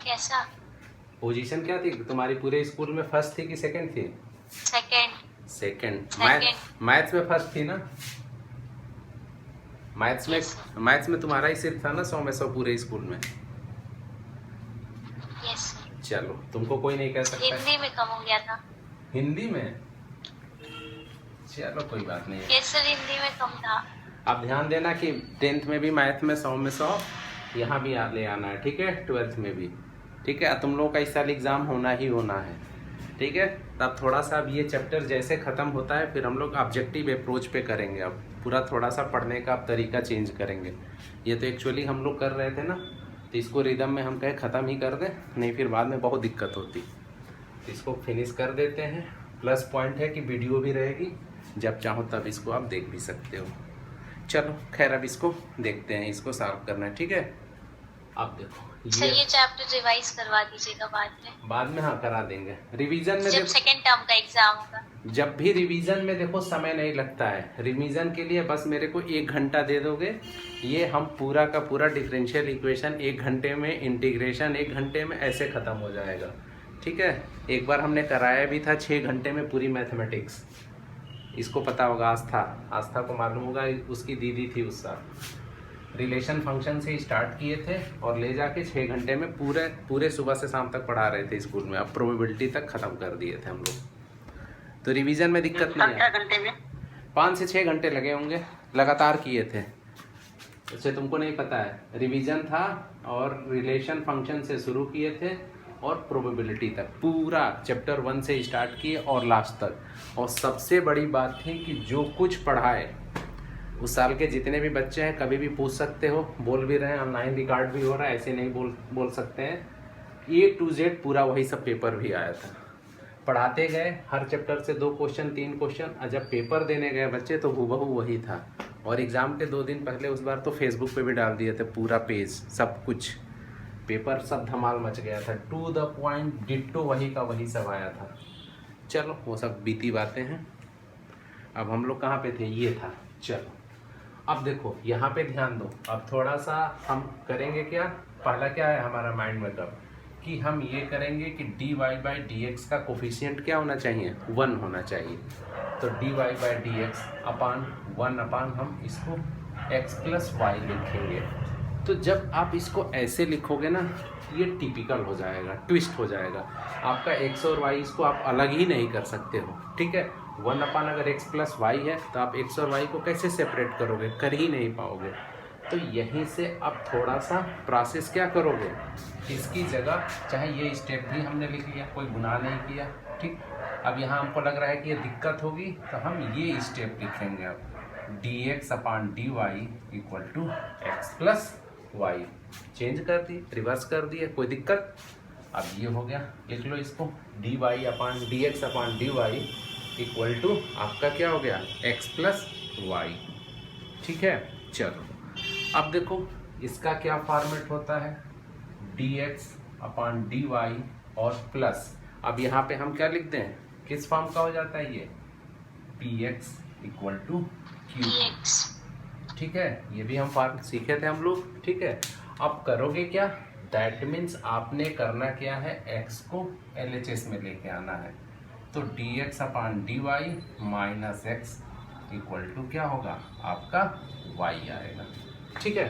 कैसा पोजीशन क्या थी तुम्हारी पूरे स्कूल में, फर्स्ट थी कि सेकंड थी? सेकंड। मैथ्स में फर्स्ट थी ना? मैथ्स में तुम्हारा ही सिर्फ था ना 100 में 100 पूरे स्कूल में? यस। चलो तुमको कोई नहीं कह सकता। हिंदी में कम हो गया था। हिंदी में? चलो कोई बात नहीं है। यस सर, हिंदी में कम था। अब ध्यान देना कि 10th में भी मैथ में 100 में 100 यहाँ भी ले आना है, ठीक है, 12th में भी, ठीक है। तुम लोगों का इस साल एग्ज़ाम होना ही होना है, ठीक है। तब थोड़ा सा अब ये चैप्टर जैसे ख़त्म होता है फिर हम लोग ऑब्जेक्टिव अप्रोच पे करेंगे। अब पूरा थोड़ा सा पढ़ने का अब तरीका चेंज करेंगे। ये तो एक्चुअली हम लोग कर रहे थे ना, तो इसको रिदम में हम कहे ख़त्म ही कर दें, नहीं फिर बाद में बहुत दिक्कत होती। इसको फिनिश कर देते हैं। प्लस पॉइंट है कि वीडियो भी रहेगी, जब चाहो तब इसको आप देख भी सकते हो। चलो खैर अब इसको देखते हैं, इसको सॉल्व करना है, ठीक है। अब देखो सर ये चैप्टर रिवाइज करवा दीजिएगा बाद में। हाँ करा देंगे। रिवीजन में जब सेकंड टर्म का एग्जाम होगा। जब भी रिवीजन में देखो समय नहीं लगता है। रिवीजन के लिए बस मेरे को 1 घंटा दे दोगे, ये हम पूरा का पूरा डिफरेंशियल इक्वेशन 1 घंटे में, इंटीग्रेशन 1 घंटे में, ऐसे ख़त्म हो जाएगा, ठीक है। एक बार हमने कराया भी था 6 घंटे में पूरी मैथमेटिक्स। इसको पता होगा, आस्था को मालूम होगा, उसकी दीदी थी उस साल। रिलेशन फंक्शन से स्टार्ट किए थे और ले जाके 6 घंटे में पूरे सुबह से शाम तक पढ़ा रहे थे स्कूल में। अब प्रोबेबिलिटी तक ख़त्म कर दिए थे हम लोग। तो रिवीजन में दिक्कत नहीं है। घंटे में 5 से 6 घंटे लगे होंगे, लगातार किए थे। अच्छा तुमको नहीं पता है, रिवीजन था और रिलेशन फंक्शन से शुरू किए थे और प्रोबेबिलिटी तक पूरा चैप्टर 1 से स्टार्ट किए और लास्ट तक। और सबसे बड़ी बात थी कि जो कुछ पढ़ाए उस साल के जितने भी बच्चे हैं कभी भी पूछ सकते हो, बोल भी रहे हैं, ऑनलाइन रिकॉर्ड भी हो रहा है, ऐसे नहीं बोल सकते हैं। A to Z पूरा वही सब पेपर भी आया था। पढ़ाते गए, हर चैप्टर से 2 क्वेश्चन 3 क्वेश्चन, और जब पेपर देने गए बच्चे तो हूबहू वही था। और एग्ज़ाम के 2 दिन पहले उस बार तो फेसबुक पे भी डाल दिए थे पूरा पेज, सब कुछ पेपर, सब धमाल मच गया था। टू द पॉइंट डिट्टो वही का वही सब आया था। चलो वो सब बीती बातें हैं। अब हम लोग कहाँ पे थे, ये था। चलो अब देखो यहाँ पे ध्यान दो। अब थोड़ा सा हम करेंगे क्या, पहला क्या है हमारा माइंड में तब कि हम ये करेंगे कि dy/dx का कोफिशिएंट क्या होना चाहिए, 1 होना चाहिए। तो dy/dx अपान 1 अपान हम इसको x + y लिखेंगे। तो जब आप इसको ऐसे लिखोगे ना, ये टिपिकल हो जाएगा, ट्विस्ट हो जाएगा आपका। x और y इसको आप अलग ही नहीं कर सकते हो, ठीक है। 1 अपान अगर x + y है तो आप x और y को कैसे सेपरेट करोगे, कर ही नहीं पाओगे। तो यहीं से अब थोड़ा सा प्रोसेस क्या करोगे, इसकी जगह चाहे ये स्टेप भी हमने लिख लिया, कोई गुनाह नहीं किया, ठीक। अब यहाँ हमको लग रहा है कि ये दिक्कत होगी तो हम ये स्टेप लिखेंगे। अब dx/dy = x + y चेंज कर दिए, रिवर्स कर दिए, कोई दिक्कत। अब ये हो गया, लिख लो इसको, dx/dy = आपका क्या हो गया, x + y, ठीक है। चलो अब देखो इसका क्या फॉर्मेट होता है, dx/dy और प्लस। अब यहाँ पे हम क्या लिखते हैं, किस फॉर्म का हो जाता है ये, px = qx, ठीक है। ये भी हम फॉर्म सीखे थे हम लोग, ठीक है। अब करोगे क्या, दैट मीन्स आपने करना क्या है, x को LHS में लेके आना है। तो dx/dy - x = क्या होगा, आपका y आएगा, ठीक है।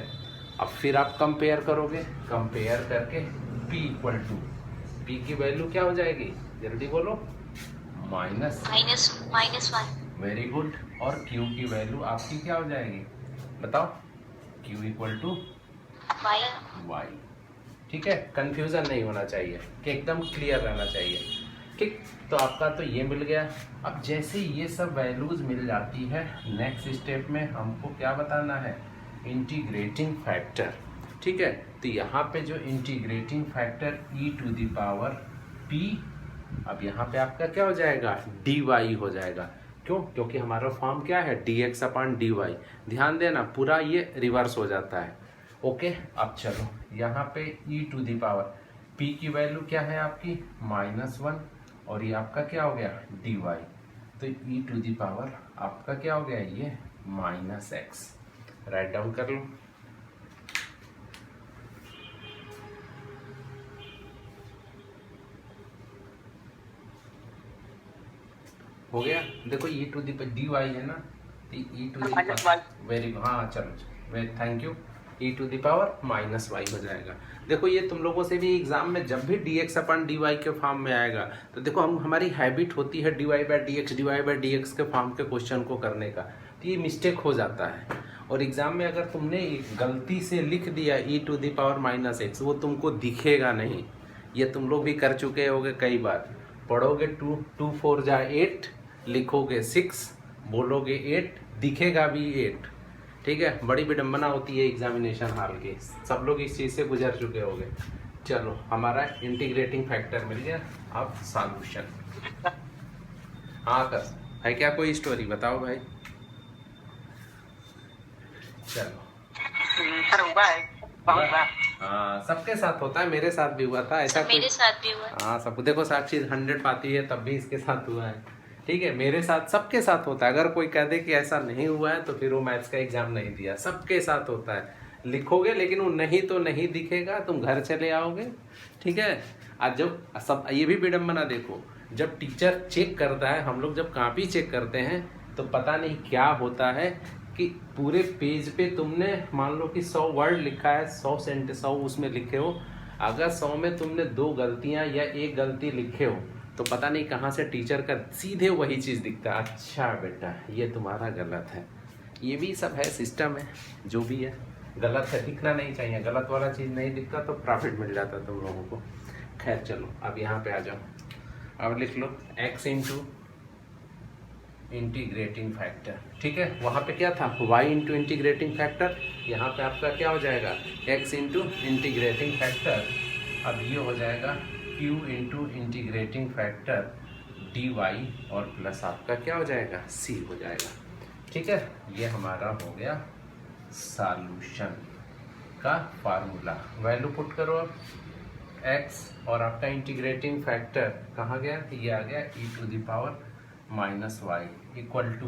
अब फिर आप कंपेयर करोगे, कंपेयर करके p की वैल्यू क्या हो जाएगी, जल्दी बोलो, -1। Very good. और q की वैल्यू आपकी क्या हो जाएगी, बताओ, q = y, ठीक है। कंफ्यूजन नहीं होना चाहिए, कि एकदम क्लियर रहना चाहिए, ठीक। तो आपका तो ये मिल गया। अब जैसे ये सब वैल्यूज मिल जाती है, नेक्स्ट स्टेप में हमको क्या बताना है, इंटीग्रेटिंग फैक्टर, ठीक है। तो यहाँ पे जो इंटीग्रेटिंग फैक्टर e⁻p, अब यहाँ पे आपका क्या हो जाएगा, dy हो जाएगा। क्यों, क्योंकि हमारा फॉर्म क्या है, dx/dy। ध्यान देना पूरा ये रिवर्स हो जाता है, ओके। अब चलो यहाँ पे e⁻p की वैल्यू क्या है आपकी, -1, और ये आपका क्या हो गया, dy। तो e⁻ आपका क्या हो गया, ये -x। राइट डाउन कर लो। हो गया, देखो e⁻dy है ना, तो e⁻, वेरी गुड, हाँ चलो very, thank you. E to the power minus y हो जाएगा। देखो ये तुम लोगों से भी एग्जाम में जब भी dx अपन dy के फॉर्म में आएगा तो देखो हमारी हैबिट होती है dy/dx के फॉर्म के क्वेश्चन को करने का, तो ये मिस्टेक हो जाता है। और एग्जाम में अगर तुमने गलती से लिख दिया e to the power minus x, वो तुमको दिखेगा नहीं। ये तुम लोग भी कर चुके होगे कई बार। पढ़ोगे 2 4 जा 8, लिखोगे 6, बोलोगे 8, दिखेगा भी 8। ठीक है, बड़ी विडम्बना होती है एग्जामिनेशन हॉल की, सब लोग इस चीज़ से गुजर चुके होंगे। चलो हमारा इंटीग्रेटिंग फैक्टर मिल गया, अब सॉल्यूशन। हाँ कर है क्या कोई स्टोरी बताओ भाई। चलो सर हुआ है बहुत बार। हाँ सबके साथ होता है, मेरे साथ भी हुआ था ऐसा। मेरे साथ भी हुआ। हाँ सब देखो साक्षी 100 पाती है तब भी इसके साथ हुआ है। ठीक है, मेरे साथ सबके साथ होता है। अगर कोई कह दे कि ऐसा नहीं हुआ है तो फिर वो मैथ्स का एग्जाम नहीं दिया। सबके साथ होता है, लिखोगे लेकिन वो नहीं तो नहीं दिखेगा, तुम घर चले आओगे। ठीक है, आज जब सब ये भी विडम्बना देखो, जब टीचर चेक करता है, हम लोग जब कॉपी चेक करते हैं तो पता नहीं क्या होता है कि पूरे पेज पे तुमने मान लो कि 100 वर्ड लिखा है, 100 उसमें लिखे हो, अगर 100 में तुमने 2 गलतियां या 1 गलती लिखे हो तो पता नहीं कहाँ से टीचर का सीधे वही चीज़ दिखता है, अच्छा बेटा ये तुम्हारा गलत है। ये भी सब है, सिस्टम है, जो भी है गलत है, दिखना नहीं चाहिए। गलत वाला चीज़ नहीं दिखता तो प्रॉफिट मिल जाता तुम लोगों को। खैर चलो अब यहाँ पे आ जाओ, अब लिख लो x इंटू इंटीग्रेटिंग फैक्टर। ठीक है, वहाँ पे क्या था y इंटू इंटीग्रेटिंग फैक्टर, यहाँ पे आपका क्या हो जाएगा x इंटू इंटीग्रेटिंग फैक्टर। अब ये हो जाएगा q into integrating factor dy और प्लस आपका क्या हो जाएगा c हो जाएगा। ठीक है, ये हमारा हो गया सॉल्यूशन का फार्मूला। वैल्यू पुट करो अब x और आपका इंटीग्रेटिंग फैक्टर कहाँ गया, ये आ गया e to the power minus y equal to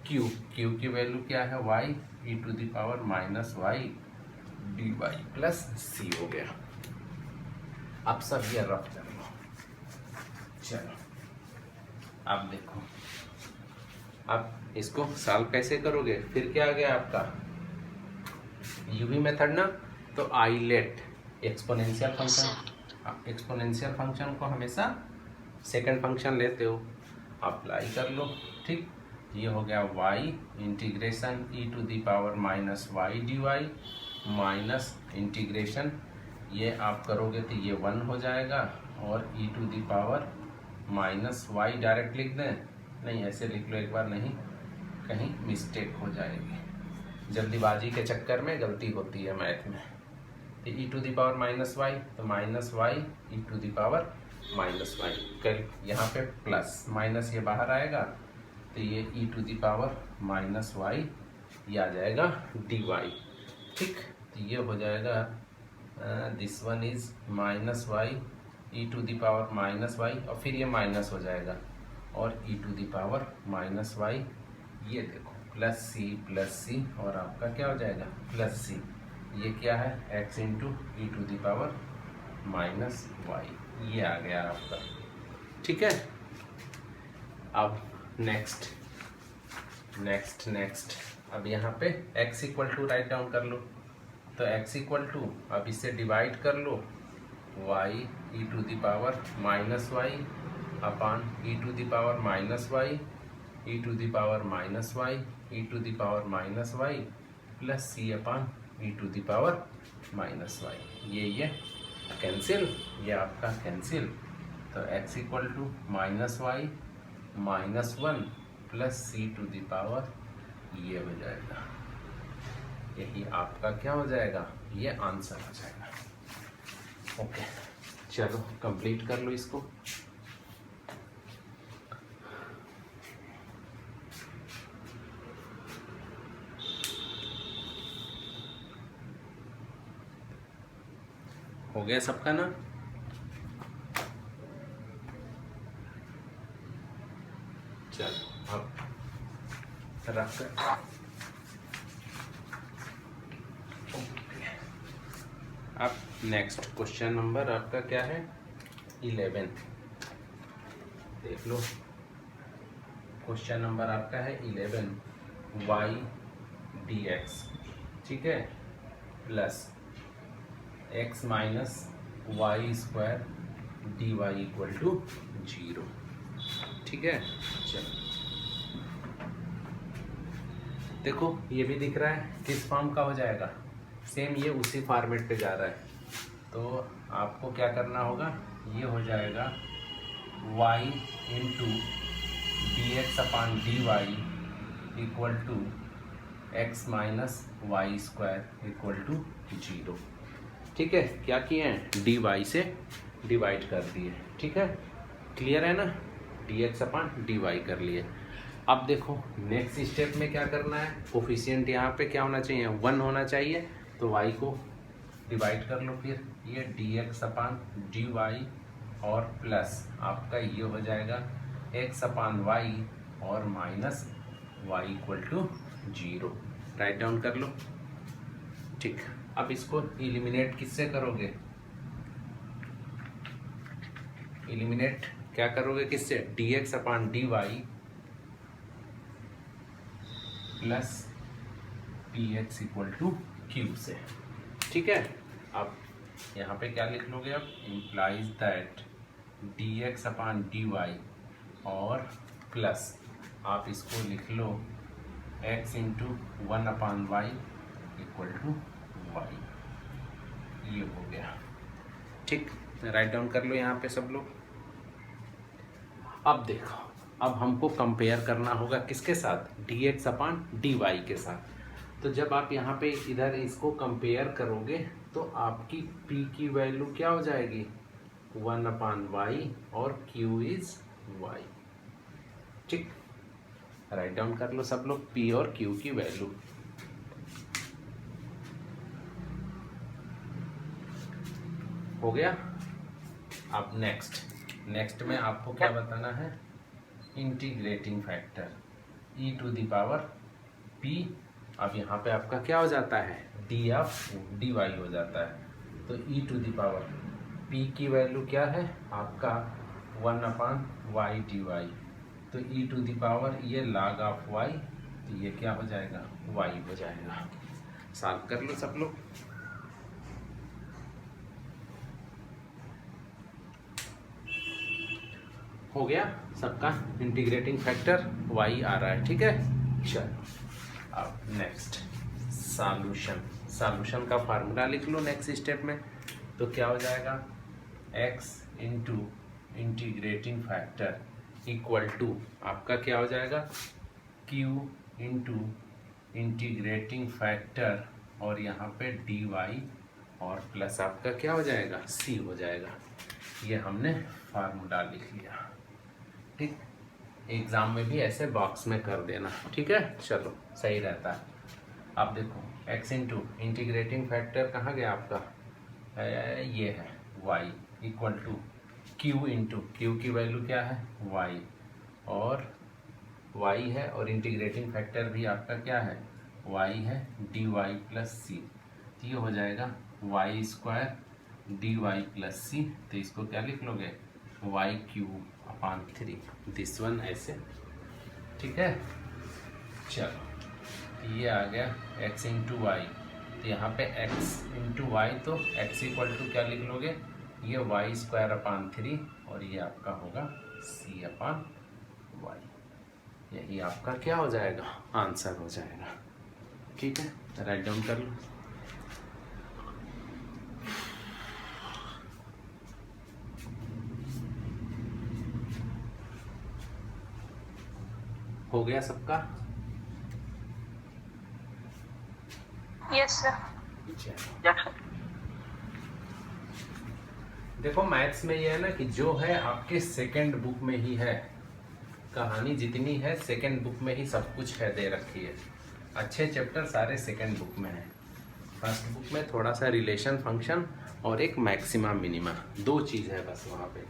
q की वैल्यू क्या है y e to the power minus y dy plus c हो गया। अब सब ये रफ कर लो। चलो अब देखो, अब इसको सॉल्व कैसे करोगे, फिर क्या आ गया आपका यूवी मेथड ना, तो ILATE exponential function, exponential function को हमेशा सेकंड फंक्शन लेते हो, अप्लाई कर लो। ठीक, ये हो गया y integration e to the power minus y d y minus integration, ये आप करोगे तो ये 1 हो जाएगा, और e to the power minus y direct लिख दें, नहीं ऐसे लिख लो एक बार, नहीं कहीं मिस्टेक हो जाएगी, जल्दीबाजी के चक्कर में गलती होती है मैथ में। तो e to the power minus y, तो minus y e to the power minus y, कर यहाँ पे प्लस माइनस ये बाहर आएगा, तो ये e to the power minus y ये आ जाएगा dy। ठीक, तो ये हो जाएगा this one is minus y e to the power minus y, और फिर ये माइनस हो जाएगा, और e to the power minus y, ये देखो प्लस सी, और आपका क्या हो जाएगा प्लस सी। ये क्या है x into e to the power minus y, ये आ गया आपका। ठीक है, अब नेक्स्ट, अब यहाँ पे x equal to right down कर लो, तो x इक्वल टू अब इससे डिवाइड कर लो y e to the power minus y upon e to the power minus y e to the power minus y e to the power minus y plus c upon e to the power minus y. ये cancel, ये आपका cancel, तो x equal to minus y minus 1 plus c to the power, ये हो जाएगा, यही आपका क्या हो जाएगा, ये आंसर हो जाएगा। ओके चलो कंप्लीट कर लो इसको। हो गया सबका ना, चलो अब रख कर अब नेक्स्ट क्वेश्चन नंबर आपका क्या है 11, देख लो क्वेश्चन नंबर आपका है 11 y dx। ठीक है, plus x minus y square d y equal to 0। ठीक है, चलो देखो ये भी दिख रहा है किस फॉर्म का हो जाएगा, सेम ये उसी फॉर्मेट पे जा रहा है। तो आपको क्या करना होगा, ये हो जाएगा y into d x upon d y equal to x minus y square equal to 0। ठीक है, क्या किए हैं, डी वाई से डिवाइड कर दिए। ठीक है, क्लियर है ना, D x upon d Y कर लिए। अब देखो नेक्स्ट स्टेप में क्या करना है, कोफिशिएंट यहाँ पे क्या होना चाहिए, 1 होना चाहिए। तो y को डिवाइड कर लो, फिर ये d x upon d y और प्लस आपका ये हो जाएगा x अपान वाई और minus y equal to 0। Right down कर लो। ठीक, अब इसको इलिमिनेट किससे करोगे, इलिमिनेट क्या करोगे किससे, d x upon d y plus p x equal to q से। ठीक है, अब यहाँ पे क्या लिख लोगे, अब implies that d x upon d y और प्लस आप इसको लिख लो x into 1 upon y equal to y, ये हो गया। ठीक, राइट डाउन कर लो यहाँ पे सब लोग। अब देखो, अब हमको कंपेयर करना होगा किसके साथ, D x upon d Y के साथ। तो जब आप यहाँ पे इधर इसको कंपेयर करोगे तो आपकी p की वैल्यू क्या हो जाएगी, 1 अपान वाई और q इज y। ठीक, राइट डाउन कर लो सब लोग p और q की वैल्यू। हो गया। अब नेक्स्ट में आपको क्या बताना है, integrating factor e to the power p। अब यहाँ पे आपका क्या हो जाता है, डी ऑफ डी वाई हो जाता है। तो e to the power p की वैल्यू क्या है आपका 1 अपान वाई डी वाई। तो e टू द पावर ये log ऑफ y, तो ये क्या हो जाएगा, y हो जाएगा। सॉल्व कर लो सब लोग। हो गया सबका, इंटीग्रेटिंग फैक्टर y आ रहा है। ठीक है, चलो अब नेक्स्ट सॉल्यूशन का फार्मूला लिख लो नेक्स्ट स्टेप में। तो क्या हो जाएगा, x into integrating factor equal to आपका क्या हो जाएगा, q इंटू इंटीग्रेटिंग फैक्टर और यहाँ पे dy और प्लस आपका क्या हो जाएगा, c हो जाएगा। ये हमने फार्मूला लिख लिया। ठीक, एग्ज़ाम में भी ऐसे बॉक्स में कर देना। ठीक है, चलो सही रहता है। अब देखो x इंटू इंटीग्रेटिंग फैक्टर कहाँ गया आपका, ये है y equal to q into q की वैल्यू क्या है, y और y है और इंटीग्रेटिंग फैक्टर भी आपका क्या है, y है dy प्लस c। तो ये हो जाएगा y square dy plus c। तो इसको क्या लिख लोगे, y cube upon 3, this one ऐसे। ठीक है, चलो ये आ गया x इंटू वाई। तो यहाँ पे x इंटू वाई, तो x इक्वल टू क्या लिख लोगे, ये y स्क्वायर अपान 3 और ये आपका होगा c अपान वाई। यही आपका क्या हो जाएगा, आंसर हो जाएगा। ठीक है, राइट डाउन कर लो। हो गया सबका, यस सर। देखो मैथ्स में ये है ना कि जो है आपके सेकंड बुक में ही है, कहानी जितनी है सेकंड बुक में ही सब कुछ है, दे रखी है। अच्छे चैप्टर सारे सेकंड बुक में है। फर्स्ट बुक में थोड़ा सा रिलेशन फंक्शन और एक मैक्सिमा मिनिमा, 2 चीज़ है बस वहाँ पे,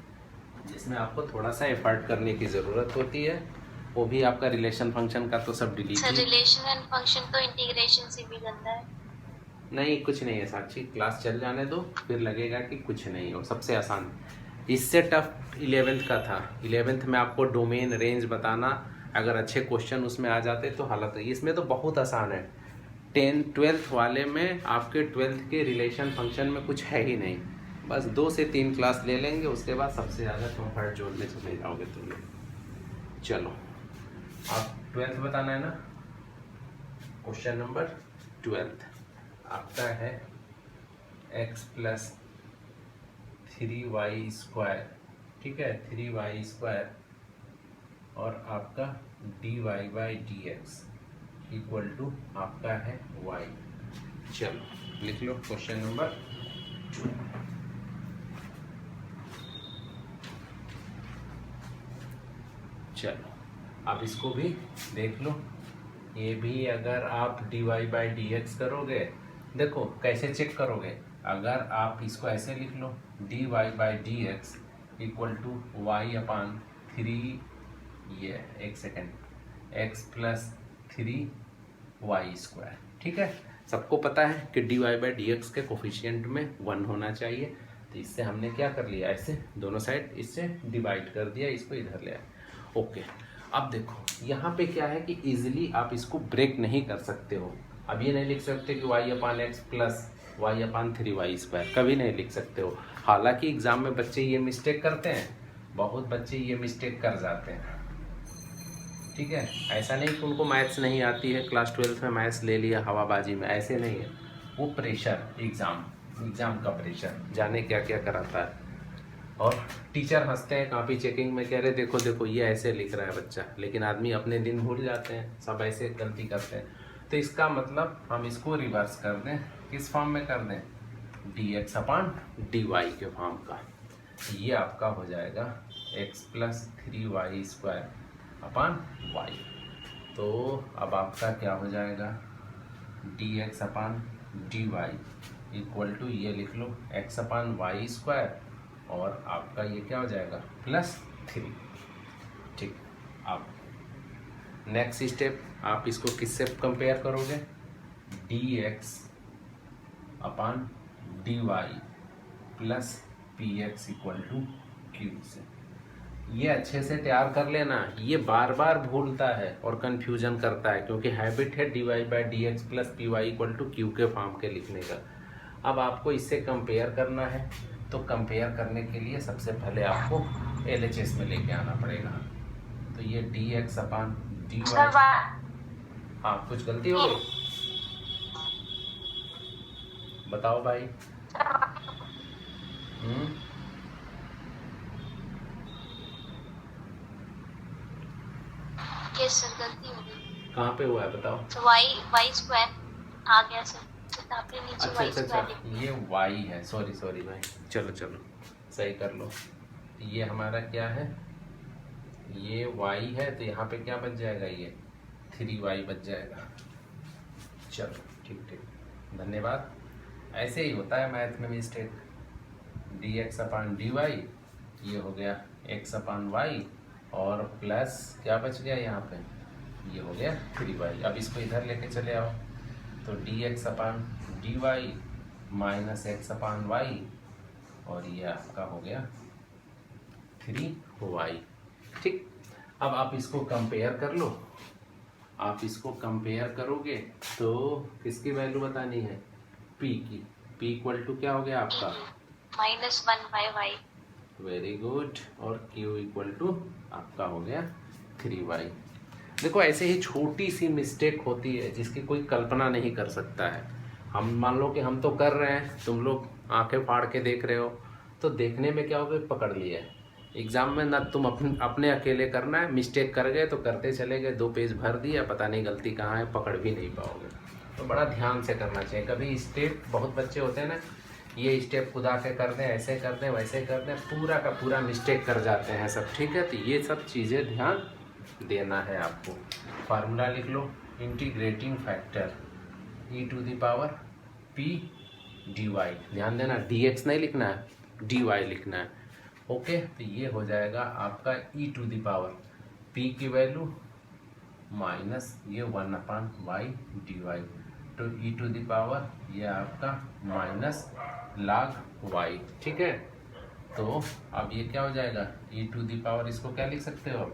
जिसमें आपको थोड़ा सा एफर्ट करने की ज़रूरत होती है। वो भी आपका रिलेशन फंक्शन का तो सब delete. Sir relation and function तो इंटीग्रेशन से भी गंदा है। नहीं, कुछ नहीं है साक्षी, क्लास चल जाने दो, फिर लगेगा कि कुछ नहीं हो। सबसे आसान, इससे टफ 11th का था। 11th में आपको डोमेन रेंज बताना, अगर अच्छे क्वेश्चन उसमें आ जाते तो हालत है। इसमें तो बहुत आसान है। ट्वेल्थ वाले में आपके ट्वेल्थ के रिलेशन फंक्शन में कुछ है ही नहीं, बस 2 से 3 क्लास ले लेंगे, उसके बाद सबसे ज़्यादा कंफर्ट जोन में चले जाओगे तुम लोग। चलो आप ट्वेल्थ बताना है ना। क्वेश्चन नंबर 12 आपका है x प्लस 3y², ठीक है, 3y² और आपका dy/dx इक्वल टू आपका है y। चलो लिख लो क्वेश्चन नंबर 2। चलो अब इसको भी देख लो। ये भी अगर आप dy/dx करोगे, देखो कैसे चेक करोगे। अगर आप इसको ऐसे लिख लो dy/dx इक्वल टू y/3, ये एक सेकेंड, x प्लस 3y², ठीक है। सबको पता है कि dy/dx के कोफिशिएंट में 1 होना चाहिए, तो इससे हमने क्या कर लिया, ऐसे दोनों साइड इससे डिवाइड कर दिया, इसको इधर ले आए। ओके, अब देखो यहाँ पे क्या है कि इजीली आप इसको ब्रेक नहीं कर सकते हो। अब ये नहीं लिख सकते कि y/x प्लस y/3y², कभी नहीं लिख सकते हो। हालांकि एग्जाम में बच्चे ये मिस्टेक करते हैं, बहुत बच्चे ये मिस्टेक कर जाते हैं, ठीक है। ऐसा नहीं कि उनको मैथ्स नहीं आती है, क्लास 12 में मैथ्स ले लिया हवाबाजी में, ऐसे नहीं है। वो प्रेशर, एग्ज़ाम का प्रेशर, जाने क्या क्या कराता है। और टीचर हंसते हैं कॉपी चेकिंग में, कह रहे देखो देखो ये ऐसे लिख रहा है बच्चा, लेकिन आदमी अपने दिन भूल जाते हैं, सब ऐसे गलती करते हैं। तो इसका मतलब हम इसको रिवर्स कर दें, किस फॉर्म में कर दें, dx/dy के फॉर्म का। ये आपका हो जाएगा x plus 3y² upon y। तो अब आपका क्या हो जाएगा, dx/dy इक्वल टू ये लिख लो x/y², और आपका ये क्या हो जाएगा प्लस 3, ठीक। अब नेक्स्ट स्टेप आप इसको किससे कंपेयर करोगे, dx/dy plus px equal to q से। ये अच्छे से तैयार कर लेना, ये बार बार भूलता है और कंफ्यूजन करता है, क्योंकि हैबिट है dy/dx plus py equal to q के फॉर्म के लिखने का। अब आपको इससे कंपेयर करना है, तो कंपेयर करने के लिए सबसे पहले आपको LHS में लेके आना पड़ेगा। तो ये dx/dy, हाँ कुछ गलती हो गई, बताओ भाई। यस सर, गलती हो गई। कहाँ पे हुआ है बताओ। तो y² आ गया सर, तो आपने नीचे अच्छा, y²। ये y है, सॉरी भाई, चलो सही कर लो। ये हमारा क्या है, ये y है, तो यहाँ पे क्या बच जाएगा, ये 3y बच जाएगा। चलो ठीक, धन्यवाद। ऐसे ही होता है मैथ में मिस्टेक। dx/dy ये हो गया x/y, और प्लस क्या बच गया यहाँ पे, ये हो गया 3y। अब इसको इधर लेके चले आओ, तो dx/dy माइनस x/y, और ये आपका हो गया 3y, ठीक। अब आप इसको कंपेयर कर लो। आप इसको कंपेयर करोगे तो किसकी वैल्यू बतानी है, p की। p इक्वल टू क्या हो गया आपका, -1/y। Very good. और q इक्वल टू आपका हो गया 3y। देखो ऐसे ही छोटी सी मिस्टेक होती है जिसकी कोई कल्पना नहीं कर सकता है। हम मान लो कि हम तो कर रहे हैं, तुम लोग आंखें फाड़ के देख रहे हो, तो देखने में क्या होगा, पकड़ लिया है। एग्ज़ाम में ना तुम अपने अकेले करना है, मिस्टेक कर गए तो करते चले गए, 2 पेज भर दिया, पता नहीं गलती कहाँ है, पकड़ भी नहीं पाओगे। तो बड़ा ध्यान से करना चाहिए। कभी स्टेप, बहुत बच्चे होते हैं ना, ये स्टेप खुदा के कर दें, ऐसे कर दें, वैसे कर दें, पूरा का पूरा मिस्टेक कर जाते हैं सब, ठीक है। तो ये सब चीज़ें ध्यान देना है आपको। फार्मूला लिख लो, इंटीग्रेटिंग फैक्टर e⁻p dy। ध्यान देना, dx नहीं लिखना है, dy लिखना है, ओके। तो ये हो जाएगा आपका e⁻p की वैल्यू माइनस ये 1/y dy, तो e⁻, ये आपका माइनस log y, ठीक है। तो अब ये क्या हो जाएगा, e⁻, इसको क्या लिख सकते हो,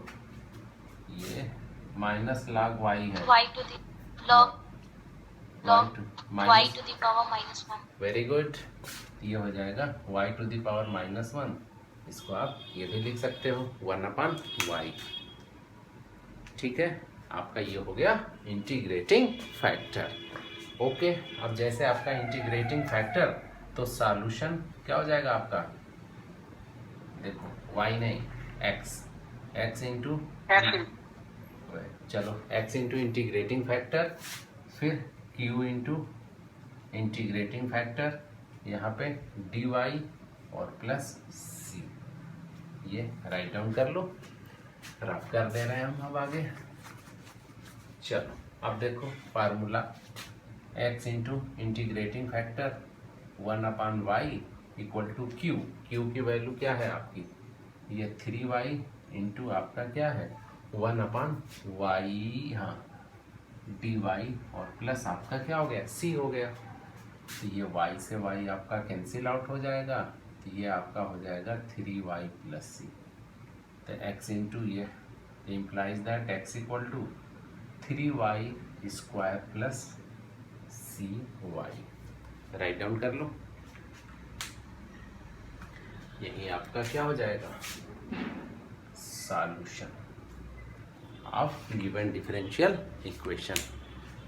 ये माइनस log y है, y to the log log y to the power -1. Very good. ये हो जाएगा y टू द पावर -1। इसको आप ये भी लिख सकते हो 1/y। ठीक है, आपका ये हो गया इंटीग्रेटिंग फैक्टर। ओके, अब जैसे आपका इंटीग्रेटिंग फैक्टर, तो सॉल्यूशन क्या हो जाएगा आपका? देखो y नहीं x इंटू, चलो x इंटू इंटीग्रेटिंग फैक्टर, फिर q इंटू इंटीग्रेटिंग फैक्टर, यहाँ पे dy और प्लस c। ये राइट डाउन कर लो, रफ कर दे रहे हैं हम अब आगे। चलो अब देखो formula, x into integrating factor 1/y equal to q। q की वैल्यू क्या है आपकी? ये 3y इंटू आपका क्या है 1/y, हाँ dy और प्लस आपका क्या हो गया c हो गया। तो ये y से y आपका कैंसिल आउट हो जाएगा, तो ये आपका हो जाएगा 3y प्लस c। तो x इंटू ये implies that x equal to 3y square plus cy। Right down कर लो, यही आपका क्या हो जाएगा? Solution of given differential equation.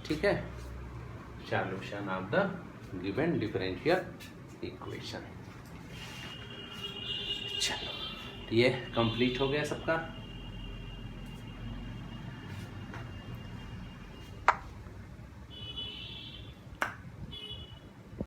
ठीक है, solution of the given differential equation. चलो ये कंप्लीट हो गया सबका।